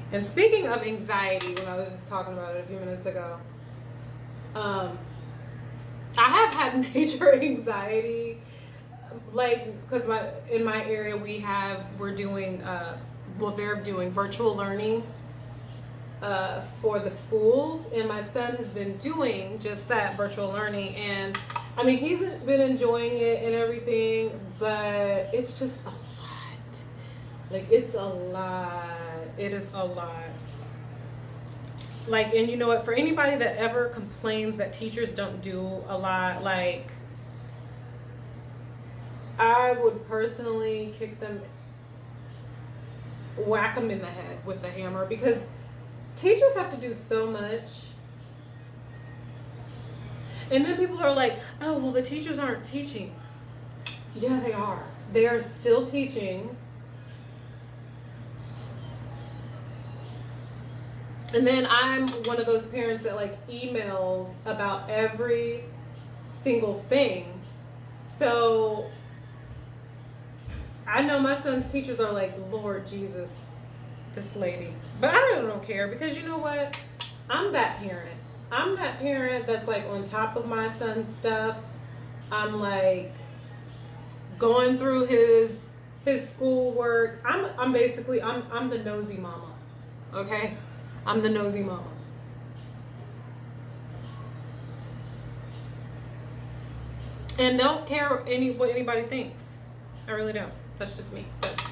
And speaking of anxiety, when I was just talking about it a few minutes ago, I have had major anxiety, like, because in my area we're doing, they're doing virtual learning for the schools, and my son has been doing just that, virtual learning, and I mean, he's been enjoying it and everything, but it's just a lot. Like, it's a lot. It is a lot. Like, and you know what, for anybody that ever complains that teachers don't do a lot, like, I would personally kick them, whack them in the head with the hammer, because teachers have to do so much. And then people are like, oh, well, the teachers aren't teaching. Yeah, they are. They are still teaching. And then I'm one of those parents that like emails about every single thing. So I know my son's teachers are like, Lord Jesus, this lady. But I really don't care, because you know what? I'm that parent. I'm that parent that's like on top of my son's stuff. I'm like going through his schoolwork. I'm basically the nosy mama. Okay? I'm the nosy mama. And don't care what anybody thinks. I really don't. That's just me. But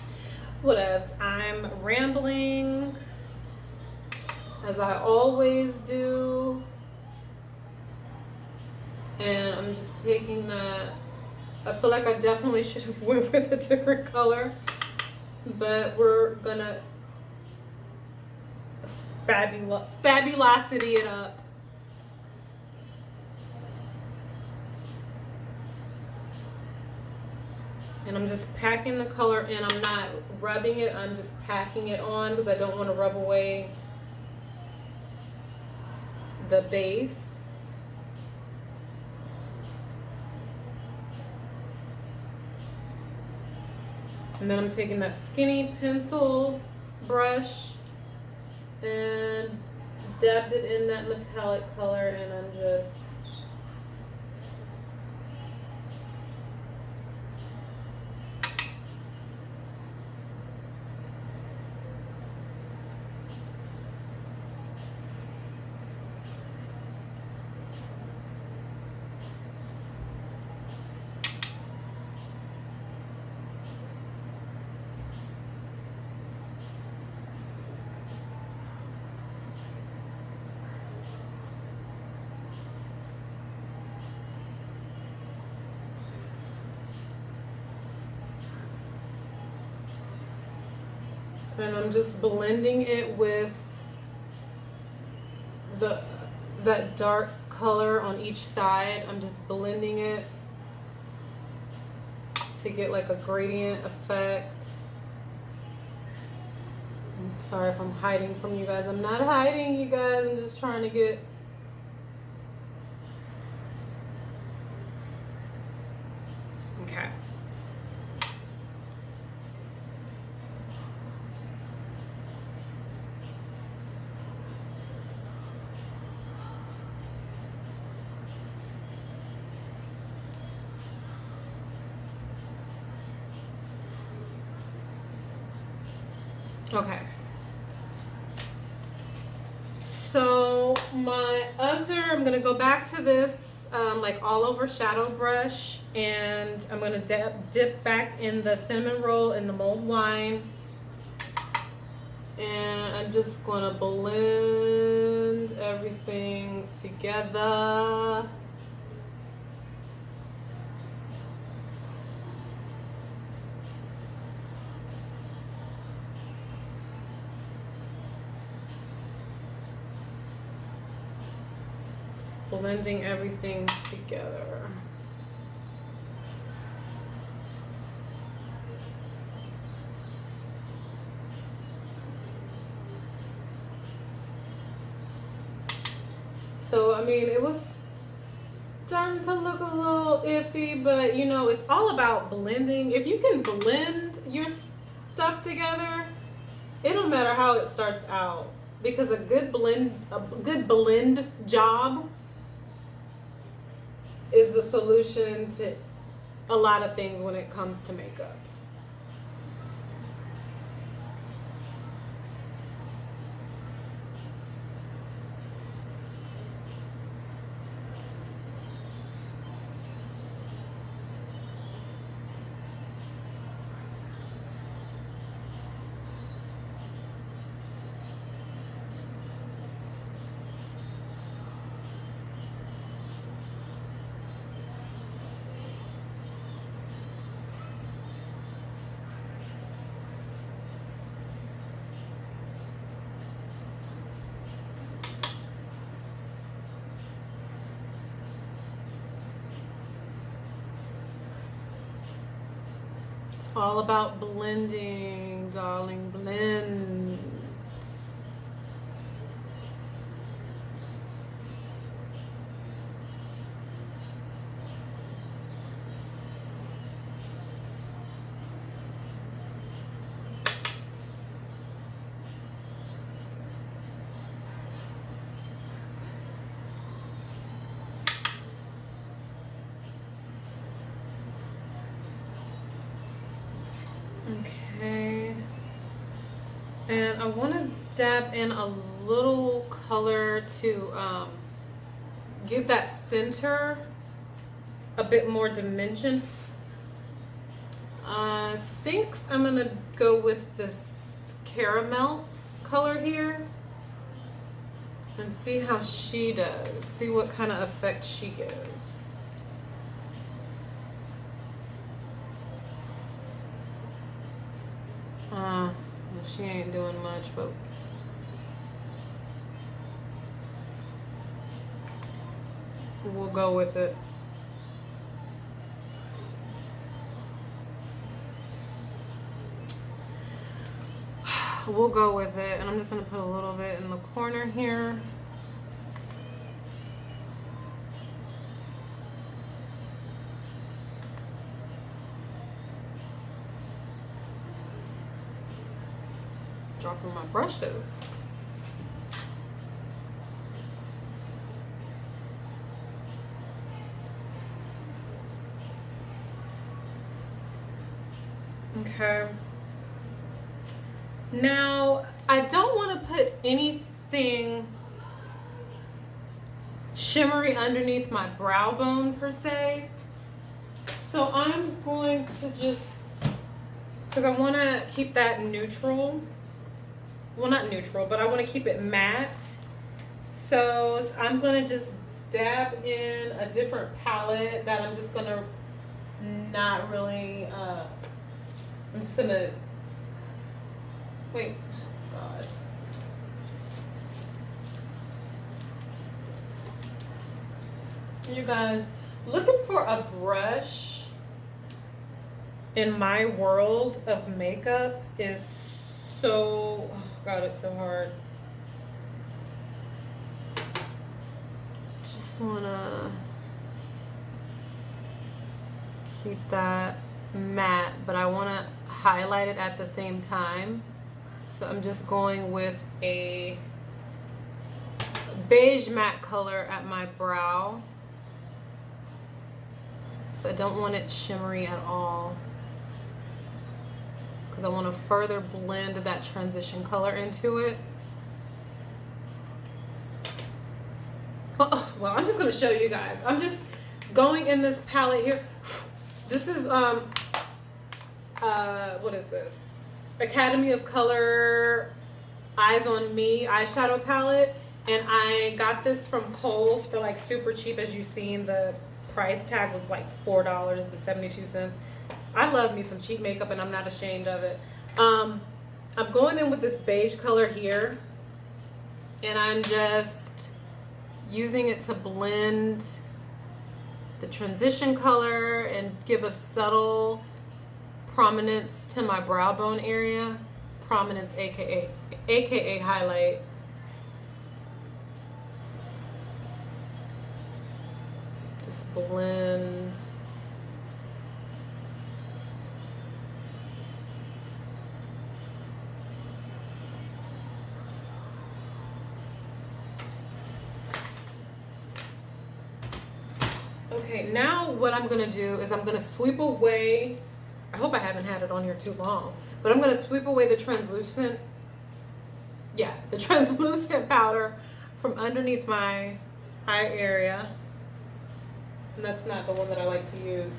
whatevs. I'm rambling, as I always do. And I'm just taking that. I feel like I definitely should have went with a different color, but we're gonna fabulosity it up. And I'm just packing the color in. I'm not rubbing it, I'm just packing it on because I don't want to rub away the base. And then I'm taking that skinny pencil brush and dabbed it in that metallic color, and I'm just blending it with that dark color on each side. I'm just blending it to get like a gradient effect. I'm sorry if I'm hiding from you guys. I'm not hiding, you guys. I'm just trying to get okay. Okay. So I'm gonna go back to this like all over shadow brush, and I'm gonna dip back in the cinnamon roll in the mulled wine, and I'm just gonna blend everything together. Blending everything together. So, I mean, it was starting to look a little iffy, but you know, it's all about blending. If you can blend your stuff together, it don't matter how it starts out, because a good blend job is the solution to a lot of things when it comes to makeup. All about blending, darling, blend. Okay, and I want to dab in a little color to give that center a bit more dimension. I think I'm gonna go with this caramel color here and see how she does, see what kind of effect she gives. She ain't doing much, but we'll go with it. We'll go with it, and I'm just gonna put a little bit in the corner here. Dropping my brushes. Okay. Now, I don't want to put anything shimmery underneath my brow bone per se. So I'm going to just, because I want to keep that neutral. Well, not neutral, but I want to keep it matte. So I'm going to just dab in a different palette that I'm just going to not really, I'm just going to, wait, God. You guys, looking for a brush in my world of makeup is so, oh God, it's so hard. Just wanna keep that matte, but I wanna highlight it at the same time. So I'm just going with a beige matte color at my brow. So I don't want it shimmery at all, because I want to further blend that transition color into it. Oh, well, I'm just going to show you guys. I'm just going in this palette here. This is, what is this? Academy of Color Eyes on Me eyeshadow palette. And I got this from Kohl's for like super cheap. As you've seen, the price tag was like $4.72. I love me some cheap makeup, and I'm not ashamed of it. I'm going in with this beige color here, and I'm just using it to blend the transition color and give a subtle prominence to my brow bone area. Prominence, aka highlight. Just blend. Okay, now what I'm gonna do is I'm gonna sweep away, I hope I haven't had it on here too long, but I'm gonna sweep away the translucent, the translucent powder from underneath my eye area. And that's not the one that I like to use.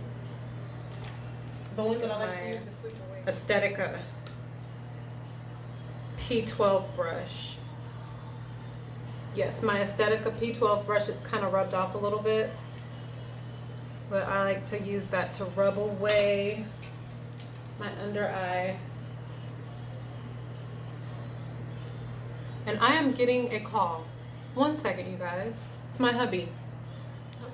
The one that I like to use to sweep away. Aesthetica P12 brush. Yes, my Aesthetica P12 brush, it's kind of rubbed off a little bit. But I like to use that to rub away my under eye. And I am getting a call. 1 second, you guys. It's my hubby.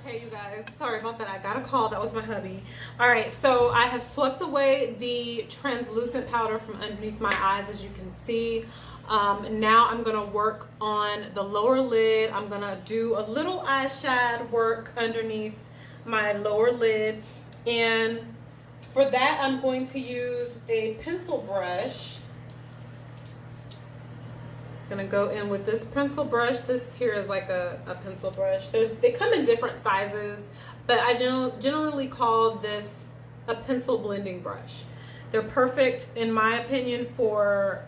Okay, you guys, sorry about that. I got a call. That was my hubby. All right, so I have swept away the translucent powder from underneath my eyes, as you can see. Now I'm gonna work on the lower lid. I'm gonna do a little eyeshadow work underneath my lower lid, and for that I'm going to use a pencil brush. I'm gonna go in with this pencil brush. This here is like a pencil brush. They come in different sizes, but I generally call this a pencil blending brush. They're perfect, in my opinion, for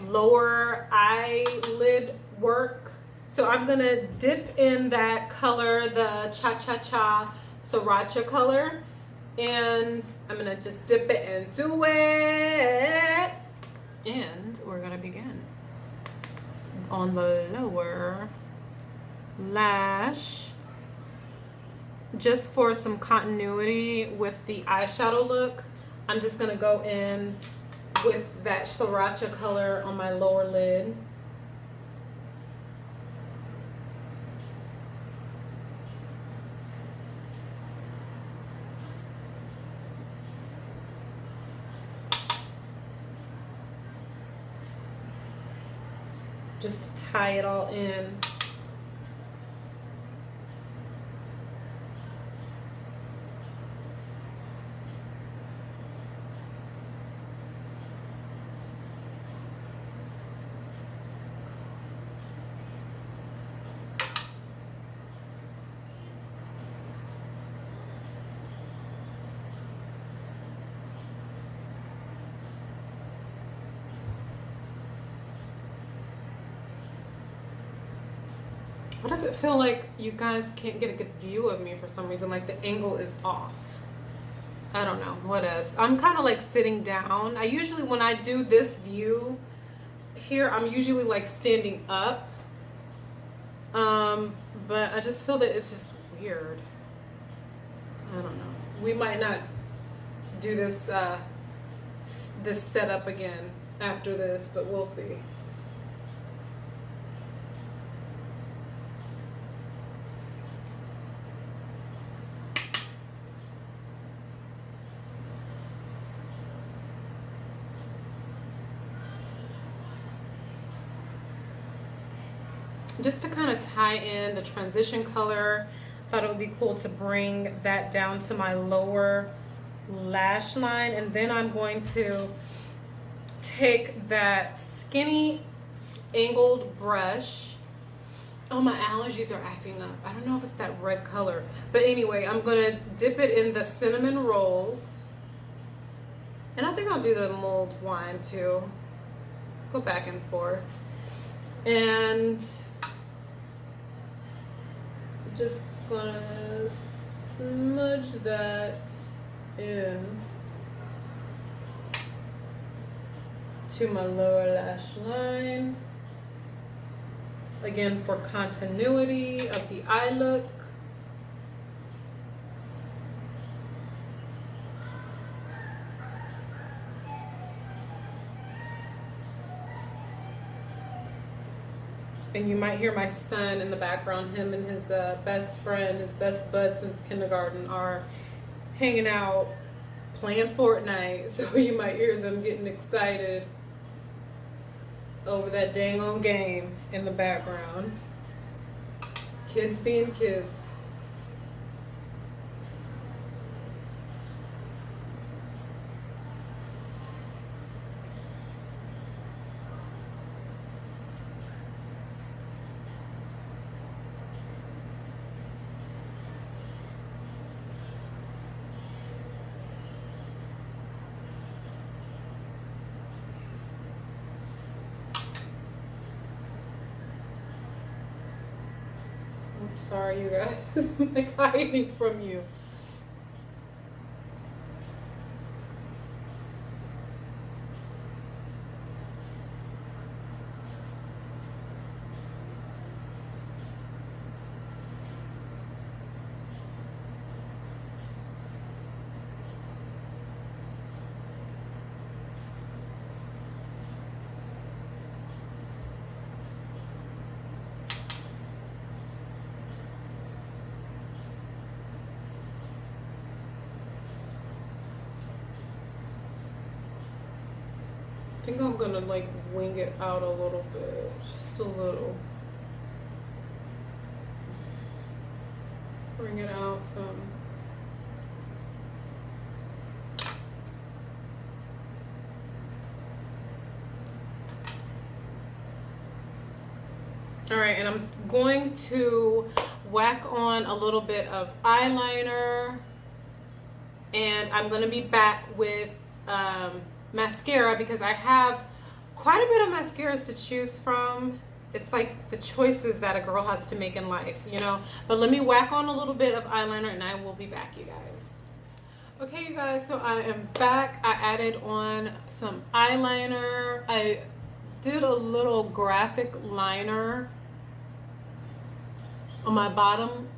lower eyelid work. So I'm gonna dip in that color, the Cha-Cha-Cha Sriracha color, and I'm gonna just dip it into it, and we're gonna begin on the lower lash, just for some continuity with the eyeshadow look. I'm just gonna go in with that sriracha color on my lower lid. Just to tie it all in. Why does it feel like you guys can't get a good view of me for some reason? Like the angle is off. I don't know, what else. I'm kind of like sitting down. I usually, when I do this view here, I'm usually like standing up. But I just feel that it's just weird. I don't know. We might not do this, this setup again after this, but we'll see. Just to kind of tie in the transition color, I thought it would be cool to bring that down to my lower lash line. And then I'm going to take that skinny angled brush. Oh, my allergies are acting up. I don't know if it's that red color. But anyway, I'm going to dip it in the cinnamon rolls. And I think I'll do the mulled wine too. Go back and forth. And just gonna smudge that in to my lower lash line. Again, for continuity of the eye look. And you might hear my son in the background. Him and his best friend, his best bud since kindergarten, are hanging out, playing Fortnite. So you might hear them getting excited over that dang on game in the background. Kids being kids. Sorry, you guys. I'm like hiding from you. I think I'm gonna like wing it out a little bit, just a little. Bring it out some. All right, and I'm going to whack on a little bit of eyeliner, and I'm gonna be back with mascara because I have quite a bit of mascaras to choose from. It's like the choices that a girl has to make in life, you know. But let me whack on a little bit of eyeliner and I will be back, you guys. Okay, you guys, so I am back. I added on some eyeliner. I did a little graphic liner on my bottom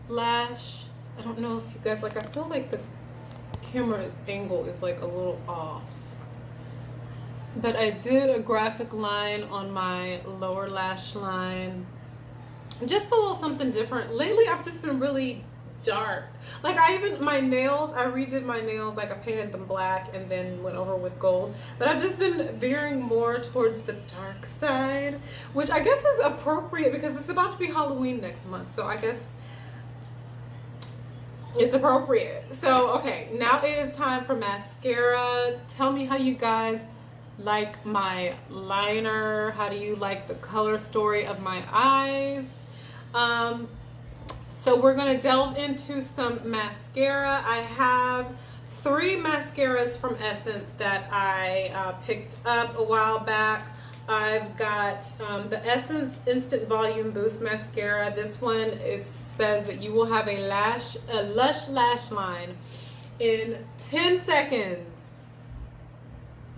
lash. I don't know if you guys, like, I feel like this camera angle is like a little off. But I did a graphic line on my lower lash line. Just a little something different. Lately, I've just been really dark. Like my nails, I redid my nails. Like I painted them black and then went over with gold. But I've just been veering more towards the dark side, which I guess is appropriate because it's about to be Halloween next month. So I guess it's appropriate. So, okay, now it is time for mascara. Tell me how you guys like my liner. How do you like the color story of my eyes? So we're going to delve into some mascara. I have 3 mascaras from Essence that I picked up a while back. I've got the Essence Instant Volume Boost Mascara. This one, it says that you will have a lush lash line in 10 seconds.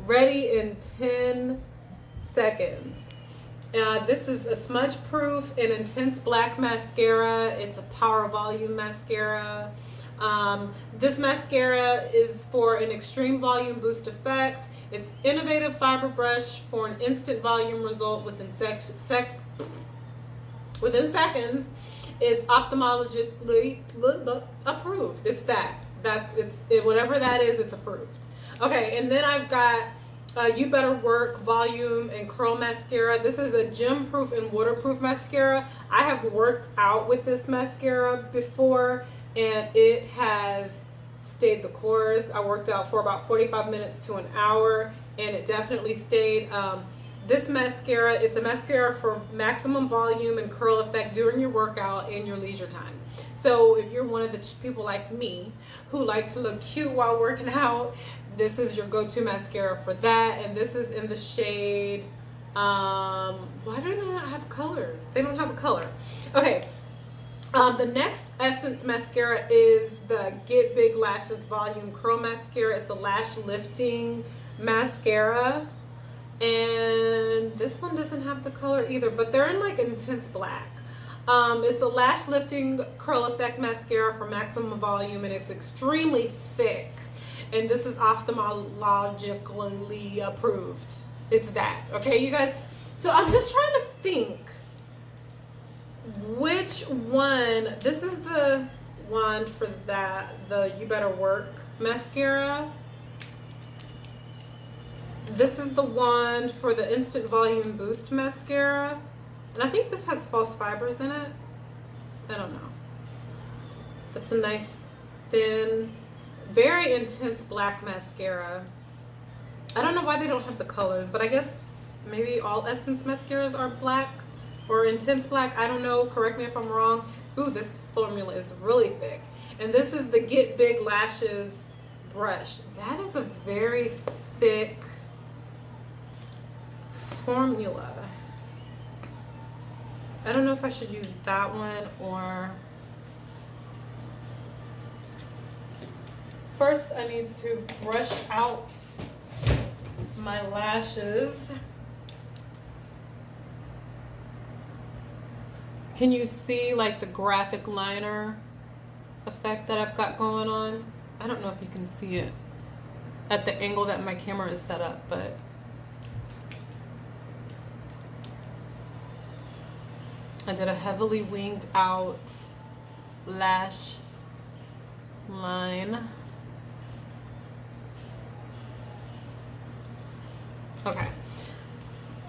Ready in 10 seconds. This is a smudge proof and intense black mascara. It's a power volume mascara. This mascara is for an extreme volume boost effect. It's innovative fiber brush for an instant volume result within seconds. It's ophthalmologically approved. It's that. Whatever that is, it's approved. Okay, and then I've got You Better Work Volume and Curl Mascara. This is a gem proof and waterproof mascara. I have worked out with this mascara before and it has stayed the course. I worked out for about 45 minutes to an hour and it definitely stayed. This mascara, it's a mascara for maximum volume and curl effect during your workout and your leisure time. So if you're one of the people like me who like to look cute while working out, this is your go-to mascara for that. And this is in the shade, why do they not have colors? They don't have a color. Okay. The next Essence mascara is the Get Big Lashes Volume Curl Mascara. It's a lash lifting mascara. And this one doesn't have the color either, but they're in like intense black. It's a lash lifting curl effect mascara for maximum volume and it's extremely thick. And this is ophthalmologically approved. It's that. Okay, you guys? So I'm just trying to think which one. This is the one for that, the You Better Work mascara. This is the one for the Instant Volume Boost mascara. And I think this has false fibers in it. I don't know. That's a nice, thin, very intense black mascara. I don't know why they don't have the colors, but I guess maybe all Essence mascaras are black or intense black. I don't know. Correct me if I'm wrong. Ooh, this formula is really thick. And this is the Get Big Lashes brush. That is a very thick formula. I don't know if I should use that one or... First, I need to brush out my lashes. Can you see like the graphic liner effect that I've got going on? I don't know if you can see it at the angle that my camera is set up, but I did a heavily winged out lash line. Okay,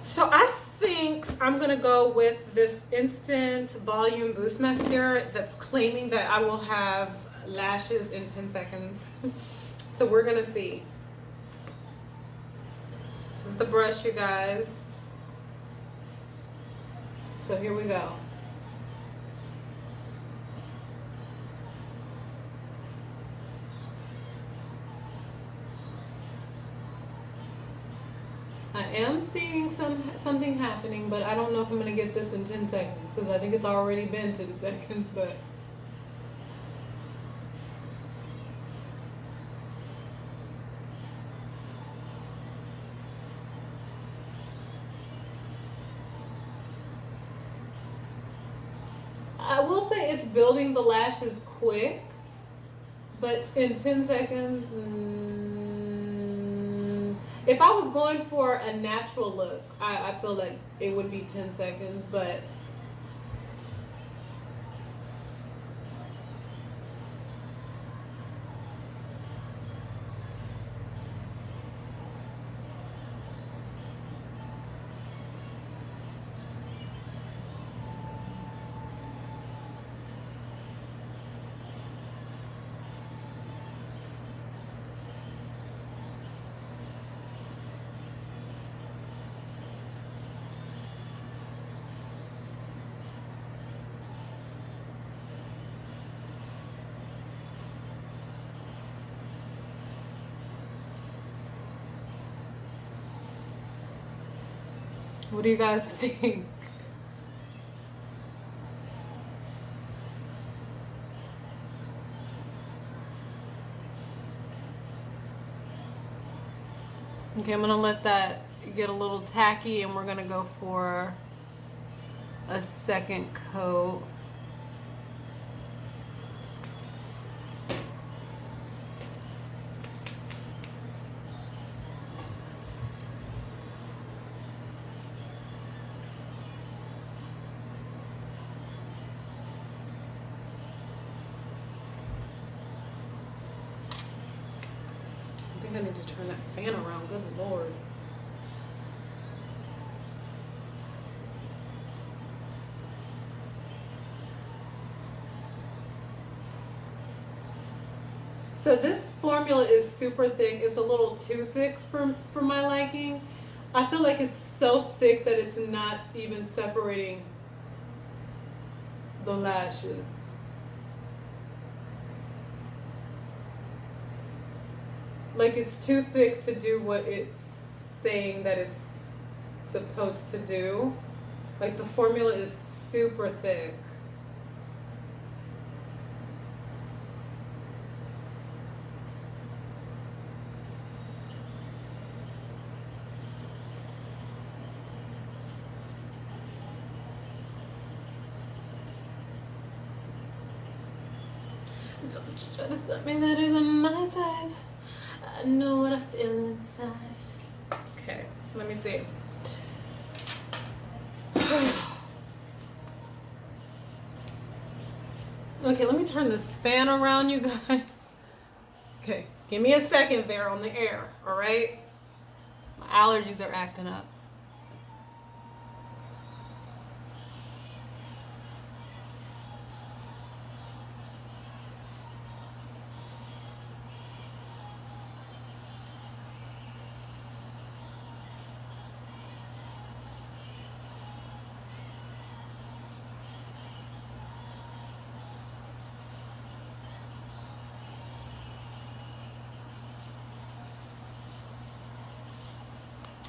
so I think I'm gonna go with this Instant Volume Boost mascara that's claiming that I will have lashes in 10 seconds. So we're gonna see. This is the brush, you guys. So here we go. I am seeing something happening, but I don't know if I'm gonna get this in 10 seconds because I think it's already been 10 seconds, but I will say it's building the lashes quick, but in 10 seconds, If I was going for a natural look, I feel like it would be 10 seconds, but what do you guys think? Okay, I'm gonna let that get a little tacky and we're gonna go for a second coat. I need to turn that fan around, good lord. So this formula is super thick. It's a little too thick for my liking. I feel like it's so thick that it's not even separating the lashes. Like it's too thick to do what it's saying that it's supposed to do. Like the formula is super thick. Don't you try to tell me that isn't my type. I know what I feel inside. Okay, let me see. Okay, let me turn this fan around, you guys. Okay, give me a second there on the air, all right? My allergies are acting up.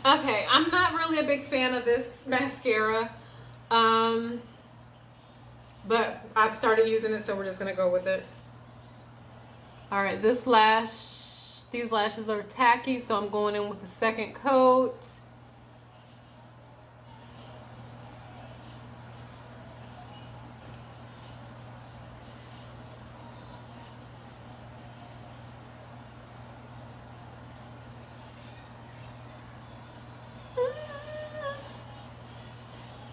Okay, I'm not really a big fan of this mascara, but I've started using it, so we're just gonna go with it. All right, these lashes are tacky, so I'm going in with the second coat.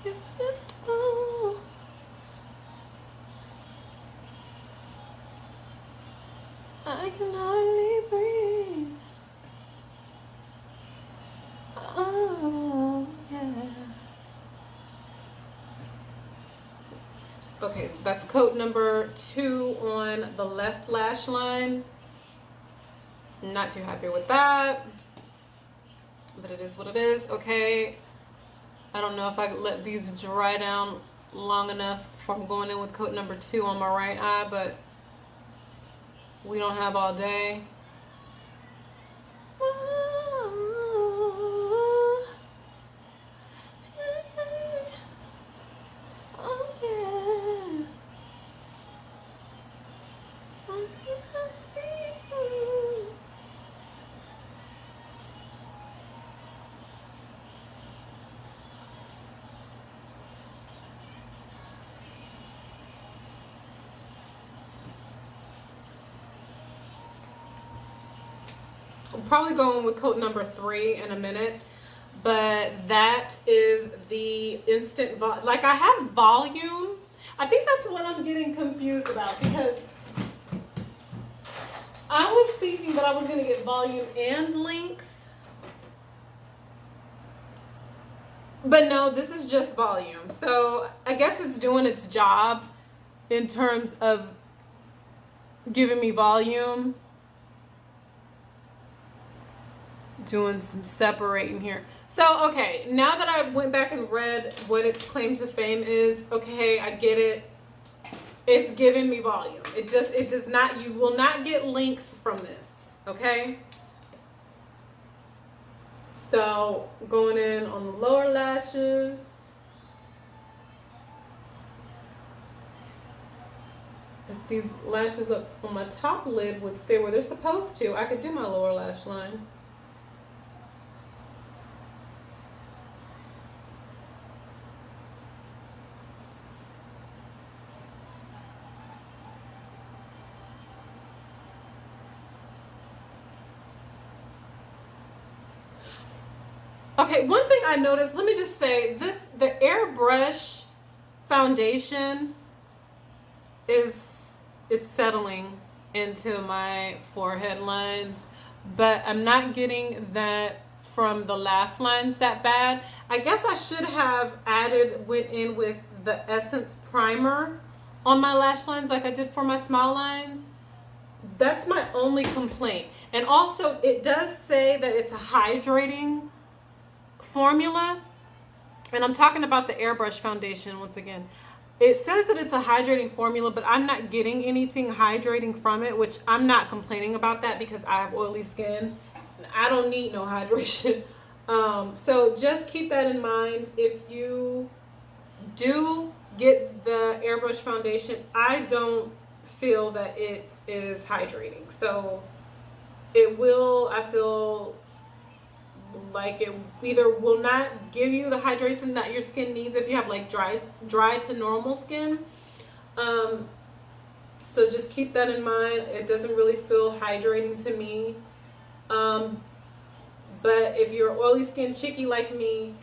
Irresistible. I can hardly breathe. Oh, yeah. Okay, so that's coat number 2 on the left lash line. Not too happy with that, but it is what it is. Okay, I don't know if I could let these dry down long enough before I'm going in with coat number 2 on my right eye, but we don't have all day. probably going with coat number 3 in a minute. But that is the instant like I have volume. I think that's what I'm getting confused about, because I was thinking that I was going to get volume and length. But no, this is just volume. So I guess it's doing its job in terms of giving me volume. Doing some separating here. So, okay, now that I went back and read what its claim to fame is, okay, I get it. It's giving me volume. It does not, you will not get length from this, okay? So, going in on the lower lashes. If these lashes up on my top lid would stay where they're supposed to, I could do my lower lash line. Okay, one thing I noticed, let me just say, the Airbrush foundation it's settling into my forehead lines, but I'm not getting that from the laugh lines that bad. I guess I should have went in with the Essence primer on my lash lines like I did for my smile lines. That's my only complaint. And also, it does say that it's a hydrating formula, and I'm talking about the Airbrush foundation once again. It says that it's a hydrating formula, but I'm not getting anything hydrating from it, which I'm not complaining about that because I have oily skin and I don't need no hydration. So just keep that in mind. If you do get the Airbrush foundation, I don't feel that it is hydrating. So it will, I feel like it either will not give you the hydration that your skin needs if you have like dry to normal skin. So just keep that in mind. It doesn't really feel hydrating to me. But if you're oily skin chicky like me,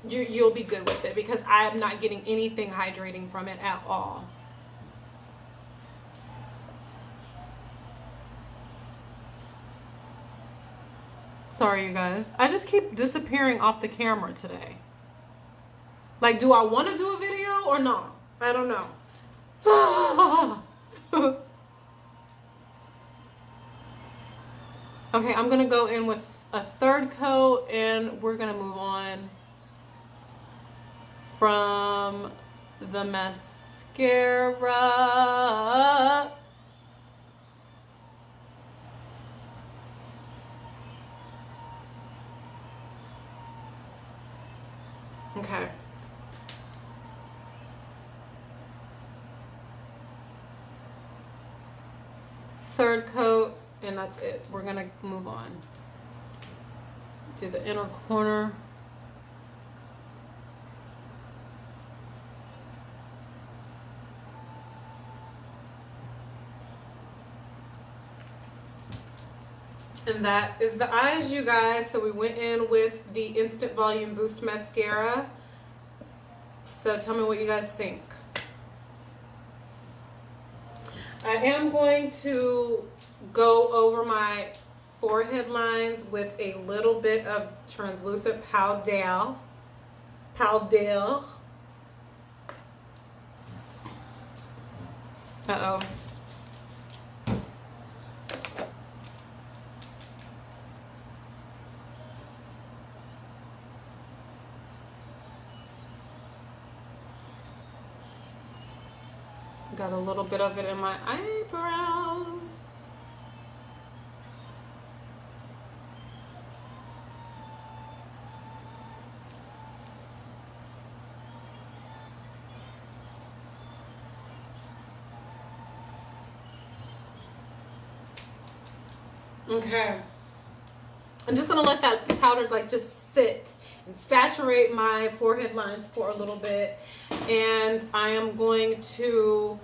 you'll be good with it because I am not getting anything hydrating from it at all. Sorry, you guys. I just keep disappearing off the camera today. Like, do I want to do a video or not? I don't know. Okay, I'm going to go in with a third coat and we're going to move on from the mascara. Okay. Third coat, and that's it. We're gonna move on. Do the inner corner. And that is the eyes, you guys. So we went in with the Instant Volume Boost Mascara. So tell me what you guys think. I am going to go over my forehead lines with a little bit of translucent powder. Uh-oh. Got a little bit of it in my eyebrows. Okay. I'm just gonna let that powder like just sit and saturate my forehead lines for a little bit. And I am going to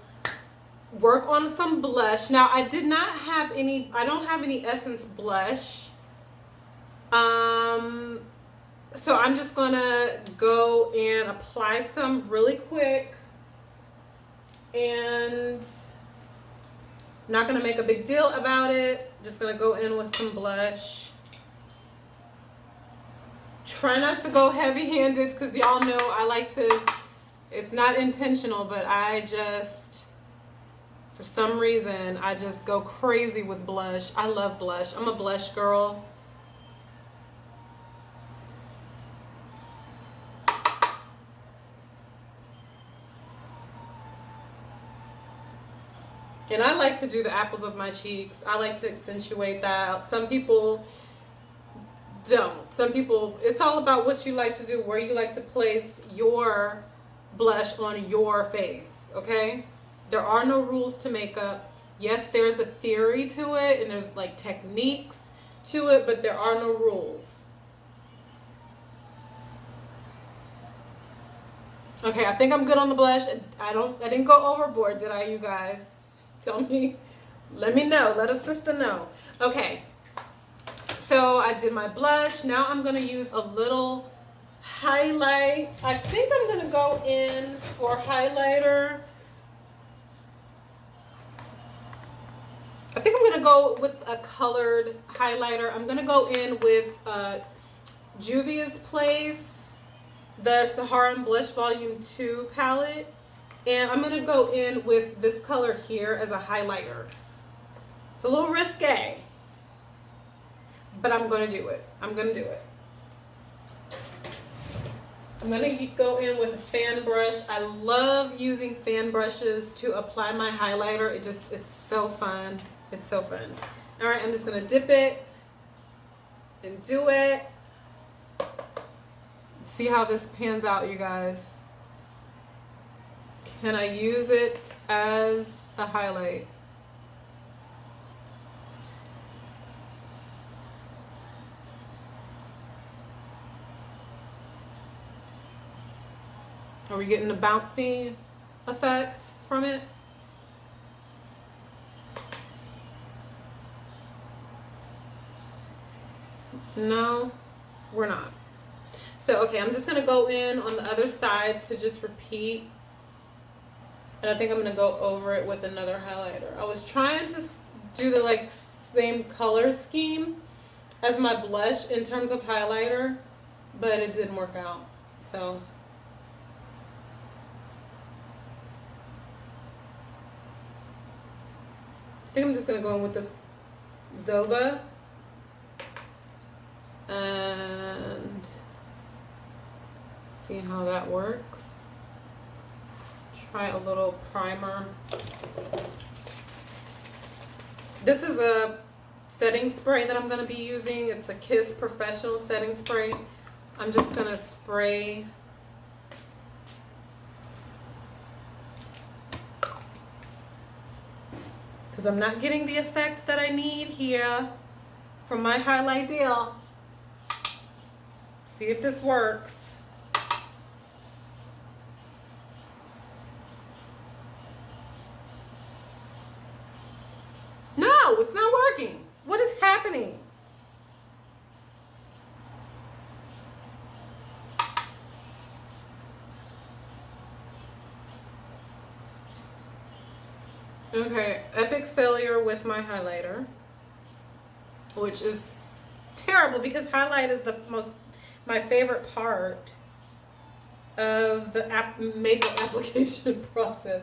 work on some blush. Now I don't have any Essence blush. So I'm just gonna go and apply some really quick, and not gonna make a big deal about it. Just gonna go in with some blush. Try not to go heavy-handed because y'all know I like to, it's not intentional, but I just, for some reason, I just go crazy with blush. I love blush. I'm a blush girl. And I like to do the apples of my cheeks. I like to accentuate that. Some people don't. Some people, it's all about what you like to do, where you like to place your blush on your face, okay? There are no rules to makeup. Yes, there's a theory to it and there's like techniques to it, but there are no rules. Okay, I think I'm good on the blush. I didn't go overboard, did I, you guys? Tell me, let me know, let a sister know. Okay. So I did my blush. Now I'm going to use a little highlight. I think I'm going to go in for highlighter. I think I'm going to go with a colored highlighter. I'm going to go in with Juvia's Place, the Saharan Blush Volume 2 palette. And I'm going to go in with this color here as a highlighter. It's a little risque, but I'm going to do it. I'm going to do it. I'm going to go in with a fan brush. I love using fan brushes to apply my highlighter. It's so fun. It's so fun. All right, I'm just going to dip it and do it. See how this pans out, you guys. Can I use it as a highlight? Are we getting the bouncy effect from it? No, we're not. So, okay, I'm just going to go in on the other side to just repeat. And I think I'm going to go over it with another highlighter. I was trying to do the like same color scheme as my blush in terms of highlighter, but it didn't work out. So I think I'm just going to go in with this Zoba and see how that works. Try a little primer. This is a setting spray that I'm going to be using. It's a Kiss Professional Setting Spray. I'm just going to spray because I'm not getting the effect that I need here from my highlight deal. See if this works. No, it's not working. What is happening? Okay, epic failure with my highlighter, which is terrible because highlight is my favorite part of the makeup application process.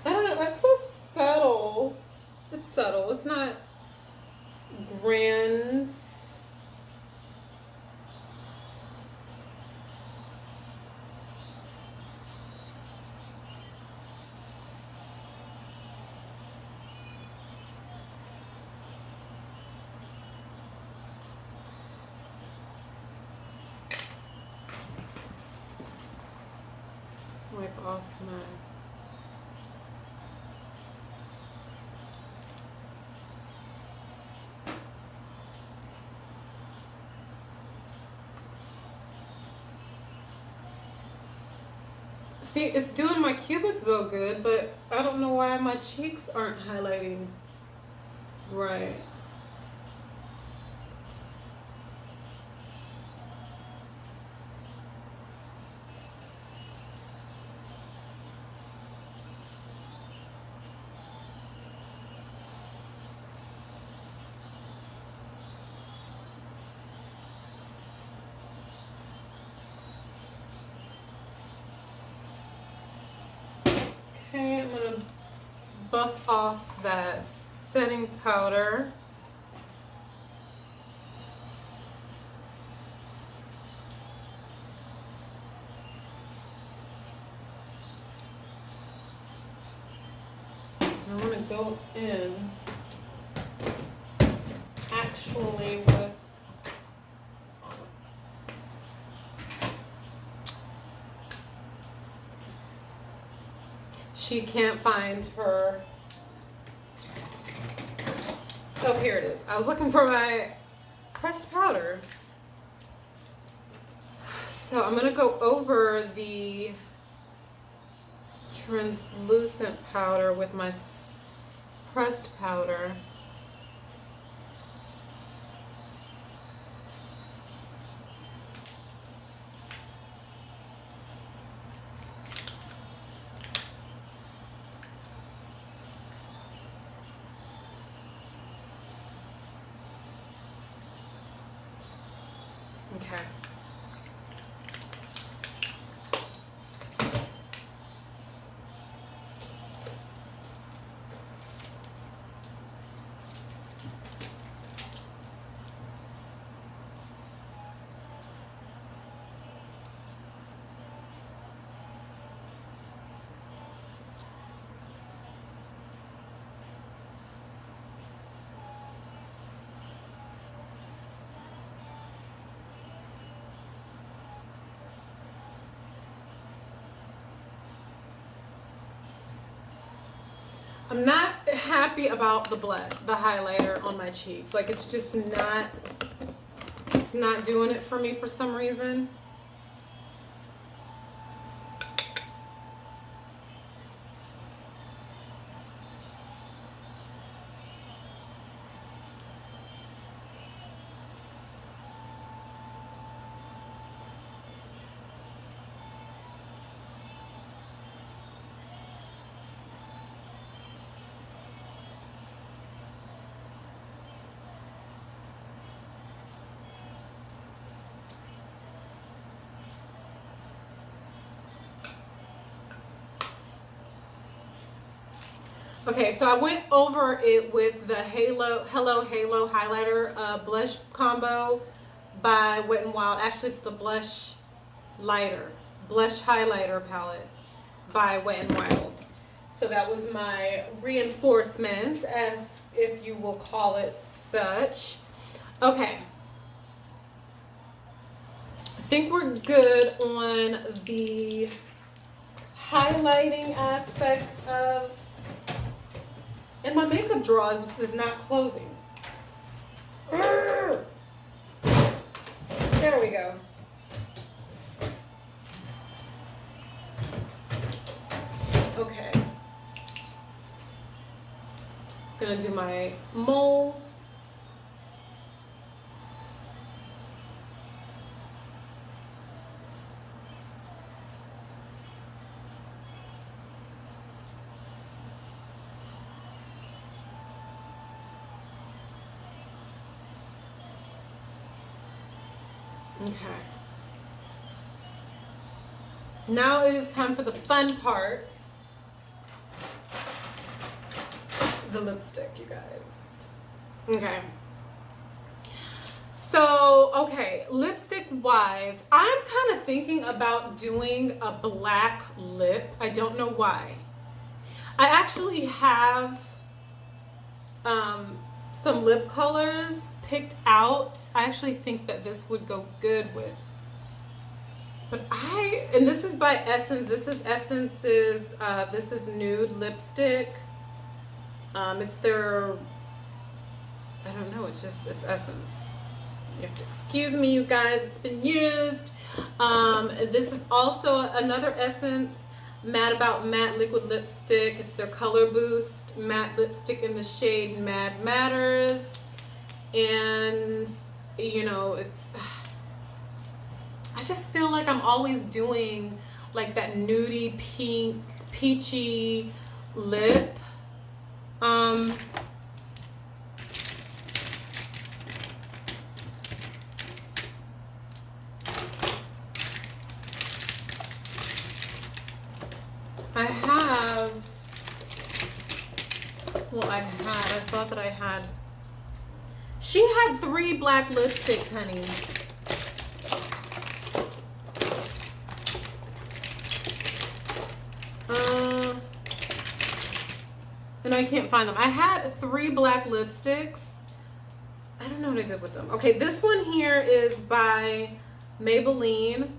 I don't know, it's so subtle. It's subtle. It's not grand. Wipe off my... See, it's doing my cupid's bow good, but I don't know why my cheeks aren't highlighting right. Okay, I'm gonna buff off that setting powder. I want to go in actually with she can't find her. Oh, here it is. I was looking for my pressed powder. So I'm going to go over the translucent powder with my pressed powder. Okay. I'm not happy about the highlighter on my cheeks. Like it's just not, it's not doing it for me for some reason. Okay, so I went over it with the Hello Halo highlighter blush combo by Wet n Wild. Actually, it's the blush highlighter palette by Wet n Wild. So that was my reinforcement, if you will call it such. Okay. I think we're good on the highlighting aspect of. And my makeup drawer is not closing. There we go. Okay. Gonna do my moles. Okay. Now it is time for the fun part. The lipstick, you guys. Okay. So, okay, lipstick wise, I'm kind of thinking about doing a black lip. I don't know why. I actually have some lip colors picked out. I actually think that this would go good with. But and this is by Essence. This is Essence's, this is nude lipstick. It's their, I don't know, it's Essence. You have to excuse me, you guys, it's been used. This is also another Essence. Mad About Matte Liquid Lipstick. It's their Color Boost matte lipstick in the shade Mad Matters. And, you know, it's... I just feel like I'm always doing like that nudie pink, peachy lip. I thought that I had, she had 3 black lipsticks, honey. And I can't find them. I had 3 black lipsticks. I don't know what I did with them. Okay, this one here is by Maybelline.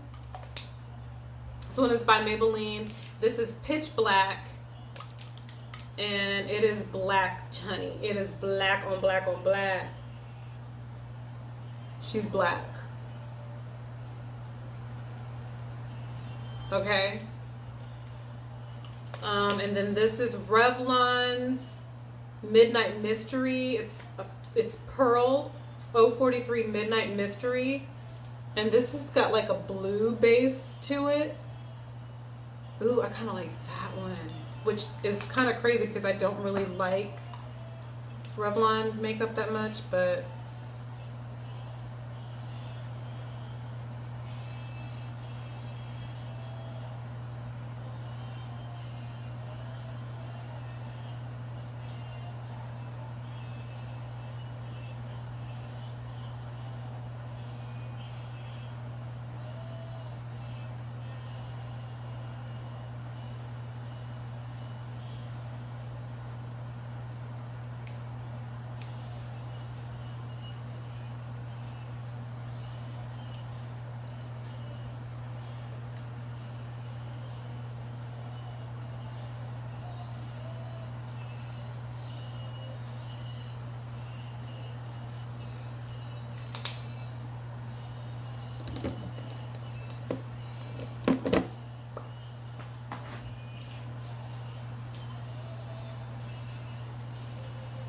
This one is by Maybelline. This is Pitch Black. And it is black, honey. It is black on black on black. She's black. Okay. And then this is Revlon's Midnight Mystery. It's Pearl 043 Midnight Mystery. And this has got like a blue base to it. Ooh, I kind of like that one. Which is kind of crazy because I don't really like Revlon makeup that much, but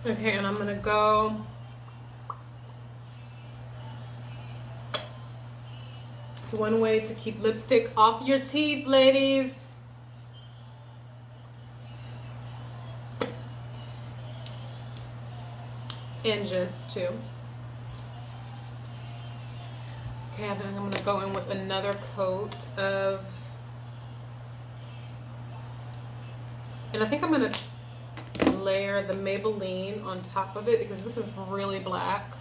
okay, and I'm gonna go it's one way to keep lipstick off your teeth, ladies. And gents too. Okay, I think I'm gonna go in with another coat of, and I think I'm gonna layer the Maybelline on top of it because this is really black.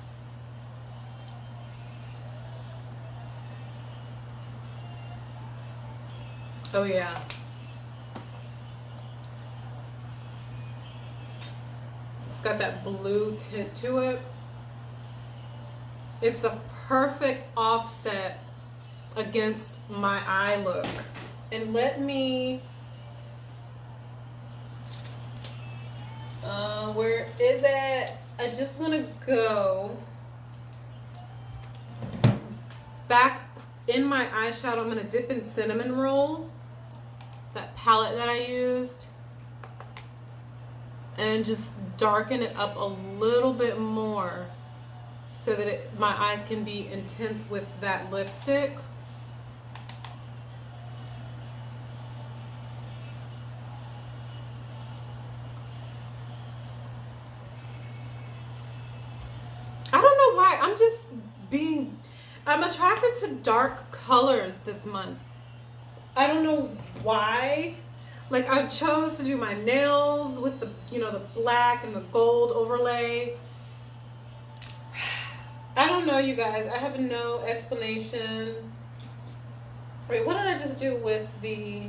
Oh yeah. It's got that blue tint to it. It's the perfect offset against my eye look. And let me, where is it? I just want to go back in my eyeshadow. I'm going to dip in Cinnamon Roll, that palette that I used, and just darken it up a little bit more so that my eyes can be intense with that lipstick. I don't know why. I'm attracted to dark colors this month. I don't know why. Like, I chose to do my nails with the, you know, the black and the gold overlay. I don't know, you guys. I have no explanation. Wait, what did I just do with the,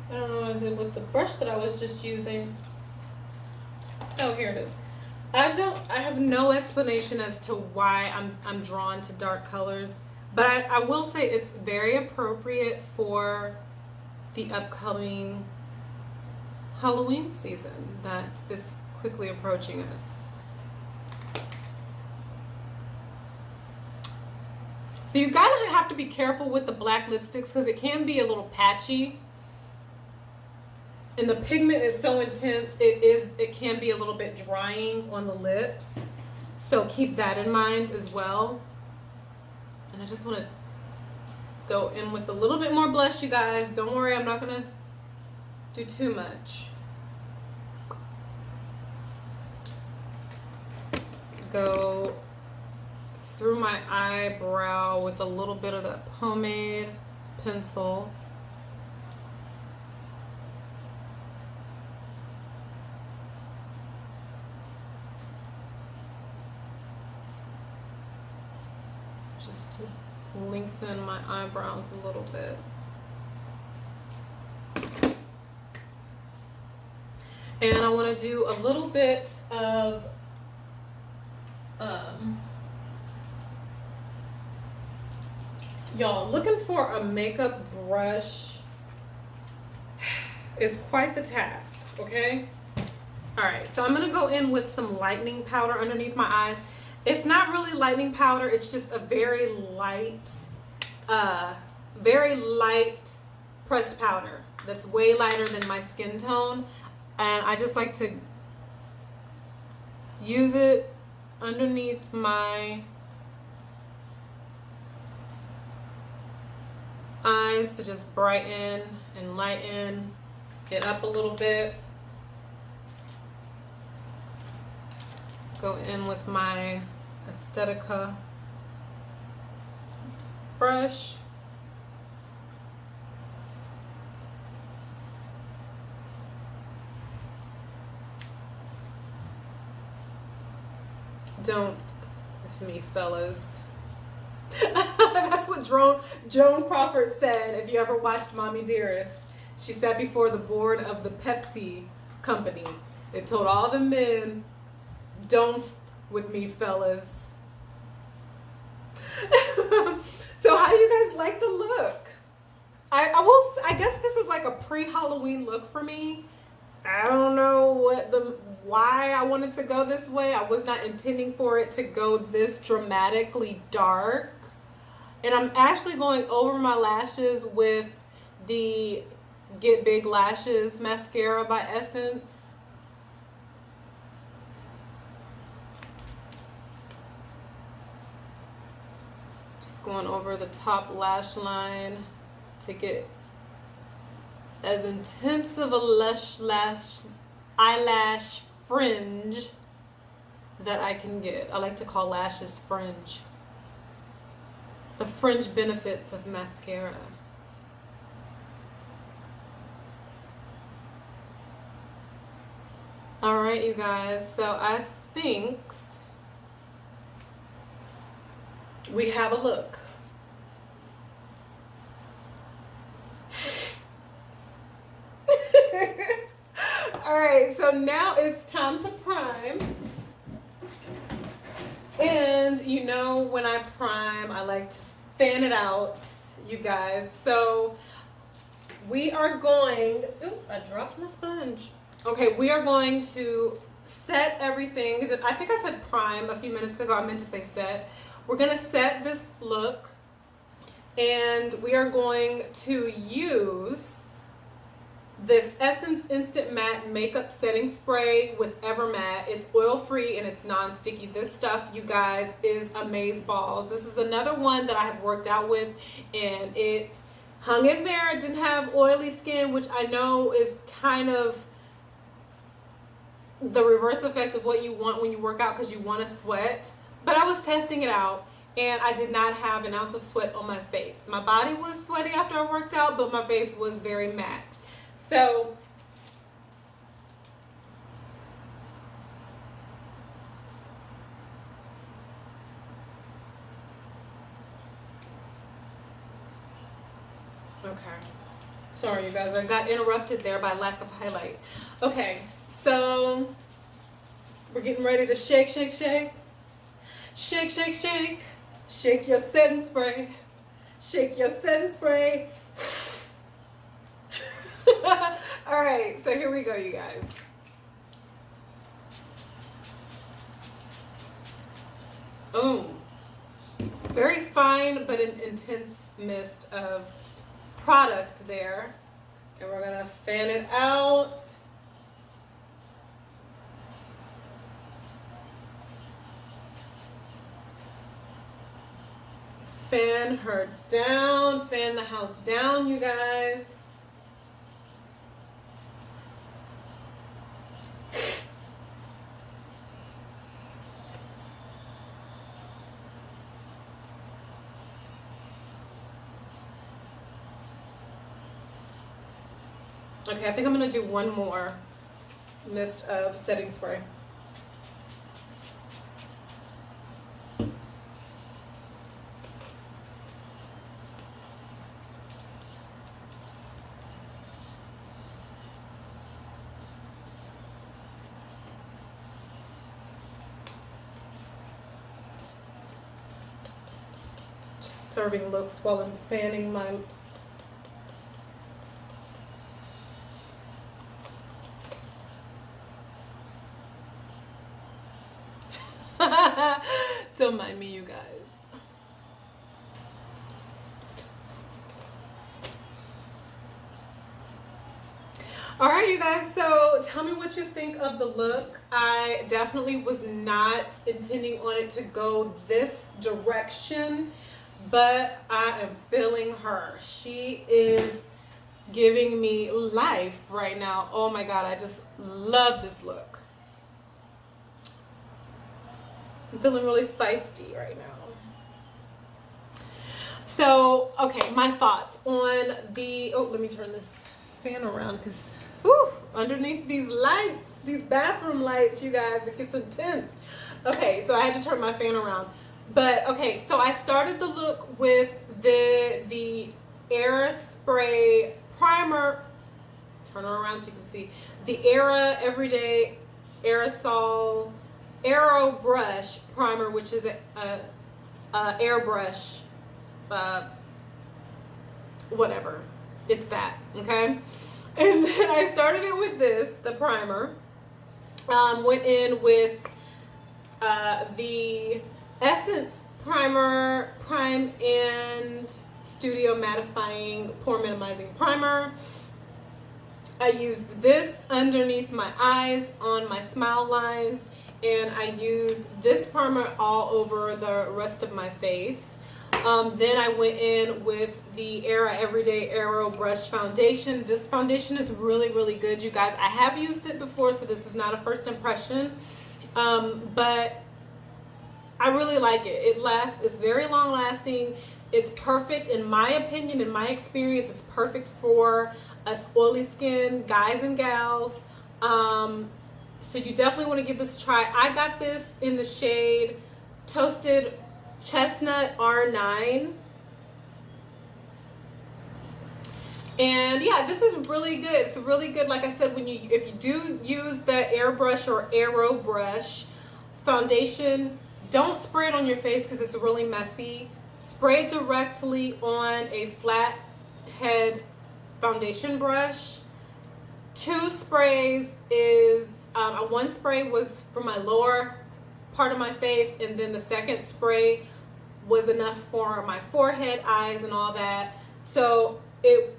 I don't know what I did with the brush that I was just using. Oh, here it is. I have no explanation as to why I'm drawn to dark colors, but I will say it's very appropriate for the upcoming Halloween season that is quickly approaching us. So you gotta have to be careful with the black lipsticks because it can be a little patchy. And the pigment is so intense, it can be a little bit drying on the lips. So keep that in mind as well. And I just want to go in with a little bit more blush, you guys. Don't worry, I'm not gonna do too much. Go through my eyebrow with a little bit of that pomade pencil. Just to lengthen my eyebrows a little bit. And I want to do a little bit of y'all, looking for a makeup brush is quite the task, okay? All right, so I'm gonna go in with some lightening powder underneath my eyes. It's not really lightening powder, it's just a very light pressed powder that's way lighter than my skin tone. And I just like to use it underneath my eyes to just brighten and lighten it up a little bit. Go in with my Aesthetica brush. Don't with me, fellas. That's what Joan Crawford said. If you ever watched Mommy Dearest, she sat before the board of the Pepsi company and told all the men, "Don't with me, fellas." So how do you guys like the look? I guess this is like a pre-Halloween look for me. I don't know why I wanted to go this way. I was not intending for it to go this dramatically dark. And I'm actually going over my lashes with the Get Big Lashes mascara by Essence. Just going over the top lash line to get as intense of a eyelash fringe that I can get. I like to call lashes fringe. The fringe benefits of mascara. All right, you guys, so I think we have a look. All right, so now it's time to prime. And you know, when I prime, I like to fan it out, you guys. So we are going, ooh, I dropped my sponge. Okay, we are going to set everything. I think I said prime a few minutes ago. I meant to say set. We're gonna set this look, and we are going to use this Essence Instant Matte Makeup Setting Spray with Evermatte. It's oil-free and it's non-sticky. This stuff, you guys, is amazeballs. This is another one that I have worked out with, and it hung in there. It didn't have oily skin, which I know is kind of the reverse effect of what you want when you work out, because you want to sweat. But I was testing it out, and I did not have an ounce of sweat on my face. My body was sweaty after I worked out, but my face was very matte. So okay, sorry you guys, I got interrupted there by lack of highlight. Okay, so we're getting ready to shake, shake, shake. Shake, shake, shake. Shake your setting spray. Shake your setting spray. All right, so here we go, you guys. Oh, very fine but an intense mist of product there. And we're gonna fan it out. Fan her down, fan the house down, you guys. Okay, I think I'm gonna do one more mist of setting spray. Just serving looks while I'm fanning my don't mind me, you guys. All right, you guys, so tell me what you think of the look. I definitely was not intending on it to go this direction, but I am feeling her. She is giving me life right now. Oh my God, I just love this look. I'm feeling really feisty right now. So, okay, my thoughts on the, oh, let me turn this fan around because, underneath these lights, these bathroom lights, you guys, it gets intense. Okay, so I had to turn my fan around. But, okay, so I started the look with the Aerobrush primer. Turn her around so you can see. The Everyday Aerosol Aerobrush primer, which is a Airbrush, whatever, it's that, okay? And then I started it with this, the primer. Went in with the Essence Primer Prime and Studio Mattifying Pore Minimizing Primer. I used this underneath my eyes on my smile lines, and I used this primer all over the rest of my face. Then I went in with the Everyday Aerobrush foundation. This foundation is really, really good, you guys. I have used it before, so this is not a first impression, but I really like it. It lasts, it's very long lasting. It's perfect, in my opinion, in my experience, it's perfect for us oily skin guys and gals. So you definitely want to give this a try. I got this in the shade Toasted Chestnut R9. And yeah, this is really good. It's really good, like I said, if you do use the Airbrush or Aerobrush foundation, don't spray it on your face because it's really messy. Spray it directly on a flat head foundation brush. 2 sprays is, one spray was for my lower part of my face, and then the second spray was enough for my forehead, eyes, and all that. So it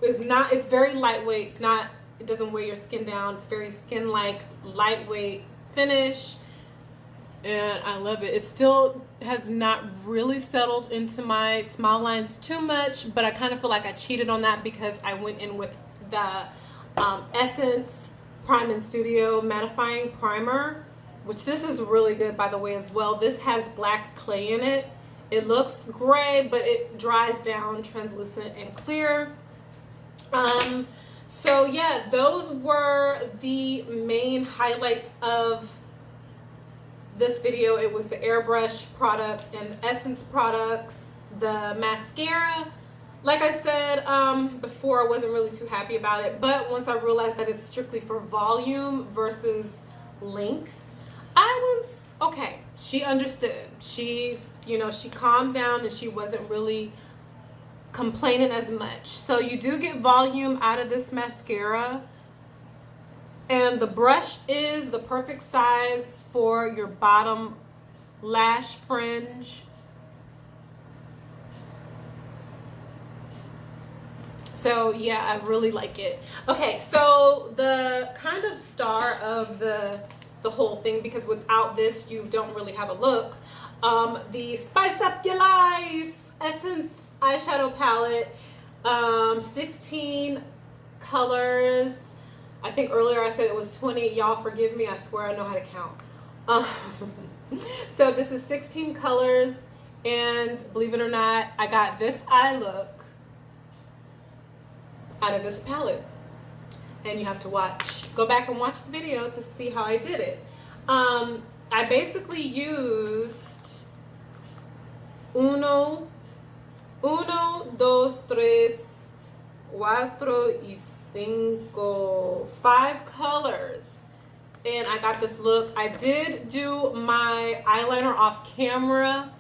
is not, it's very lightweight. It's not, it doesn't weigh your skin down. It's very skin-like, lightweight finish, and I love it. It still has not really settled into my smile lines too much, but I kind of feel like I cheated on that because I went in with the Essence Prime and Studio Mattifying Primer, which this is really good, by the way, as well. This has black clay in it. It looks gray, but it dries down translucent and clear. So yeah, those were the main highlights of this video. It was the Airbrush products and the Essence products. The mascara, like I said before, I wasn't really too happy about it, but once I realized that it's strictly for volume versus length, I was okay. She understood. She's, you know, she calmed down and she wasn't really complaining as much. So you do get volume out of this mascara, and the brush is the perfect size for your bottom lash fringe. So yeah, I really like it. Okay, so the kind of star of the whole thing, because without this you don't really have a look, the Spice Up Your Life Essence eyeshadow palette, 16 colors. I think earlier I said it was 20. Y'all forgive me, I swear I know how to count. Um, so this is 16 colors, and believe it or not, I got this eye look out of this palette. And you have to go back and watch the video to see how I did it. I basically used uno, dos, tres, cuatro, y cinco, 5 colors. And I got this look. I did do my eyeliner off camera.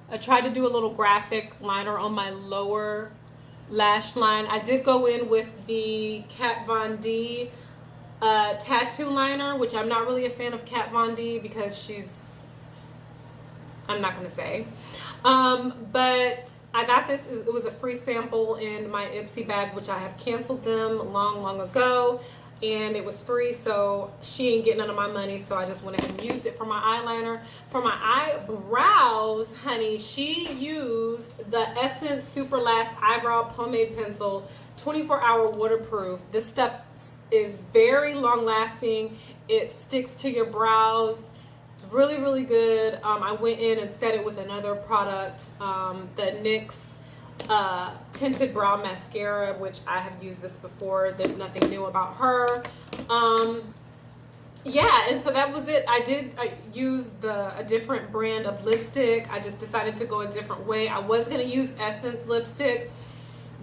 I tried to do a little graphic liner on my lower lash line. I did go in with the Kat Von D tattoo liner, which I'm not really a fan of Kat Von D because I'm not gonna say. But I got this. It was a free sample in my Ipsy bag, which I have canceled them long ago, and it was free, so she ain't getting none of my money, so I just went ahead and used it for my eyeliner. For my eyebrows, honey, she used the Essence Super Last Eyebrow Pomade Pencil, 24-hour waterproof. This stuff is very long lasting. It sticks to your brows. It's really good. I went in and set it with another product, the NYX tinted brow mascara, which I have used this before. There's nothing new about her. Yeah, and so that was it. I used a different brand of lipstick. I just decided to go a different way. I was going to use Essence lipstick,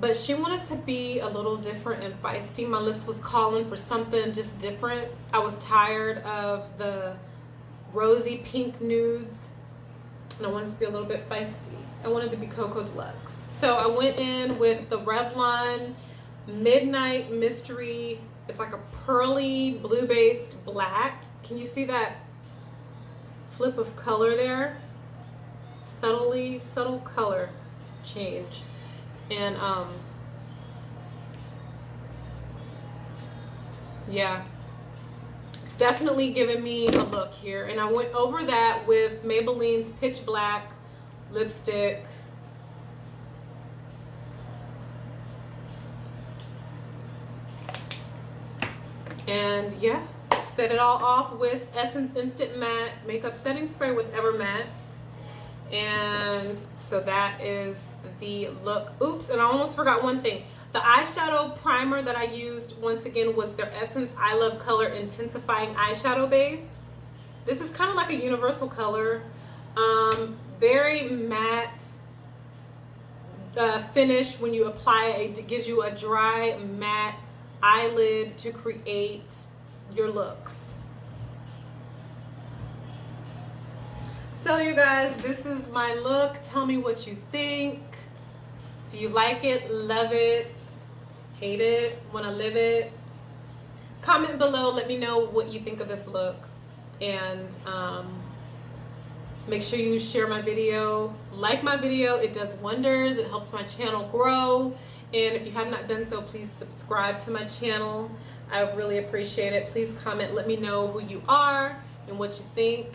but she wanted to be a little different and feisty. My lips was calling for something just different. I was tired of the rosy pink nudes, and I wanted to be a little bit feisty. I wanted to be CoCo DeLuXe. So I went in with the Revlon Midnight Mystery. It's like a pearly blue-based black. Can you see that flip of color there? Subtle color change. And yeah, it's definitely giving me a look here. And I went over that with Maybelline's Pitch Black lipstick. And yeah, set it all off with Essence Instant Matte Makeup Setting Spray with Ever Matte. And so that is the look. Oops, and I almost forgot one thing. The eyeshadow primer that I used, once again, was their Essence I Love Color Intensifying Eyeshadow Base. This is kind of like a universal color. Very matte finish when you apply it. It gives you a dry, matte eyelid to create your looks. So you guys, this is my look. Tell me what you think. Do you like it? Love it? Hate it? Want to live it? Comment below. Let me know what you think of this look. And make sure you share my video. Like my video. It does wonders. It helps my channel grow. And if you have not done so, please subscribe to my channel. I really appreciate it. Please comment. Let me know who you are and what you think.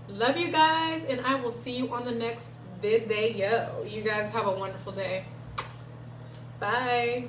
Love you guys, and I will see you on the next video. You guys have a wonderful day. Bye.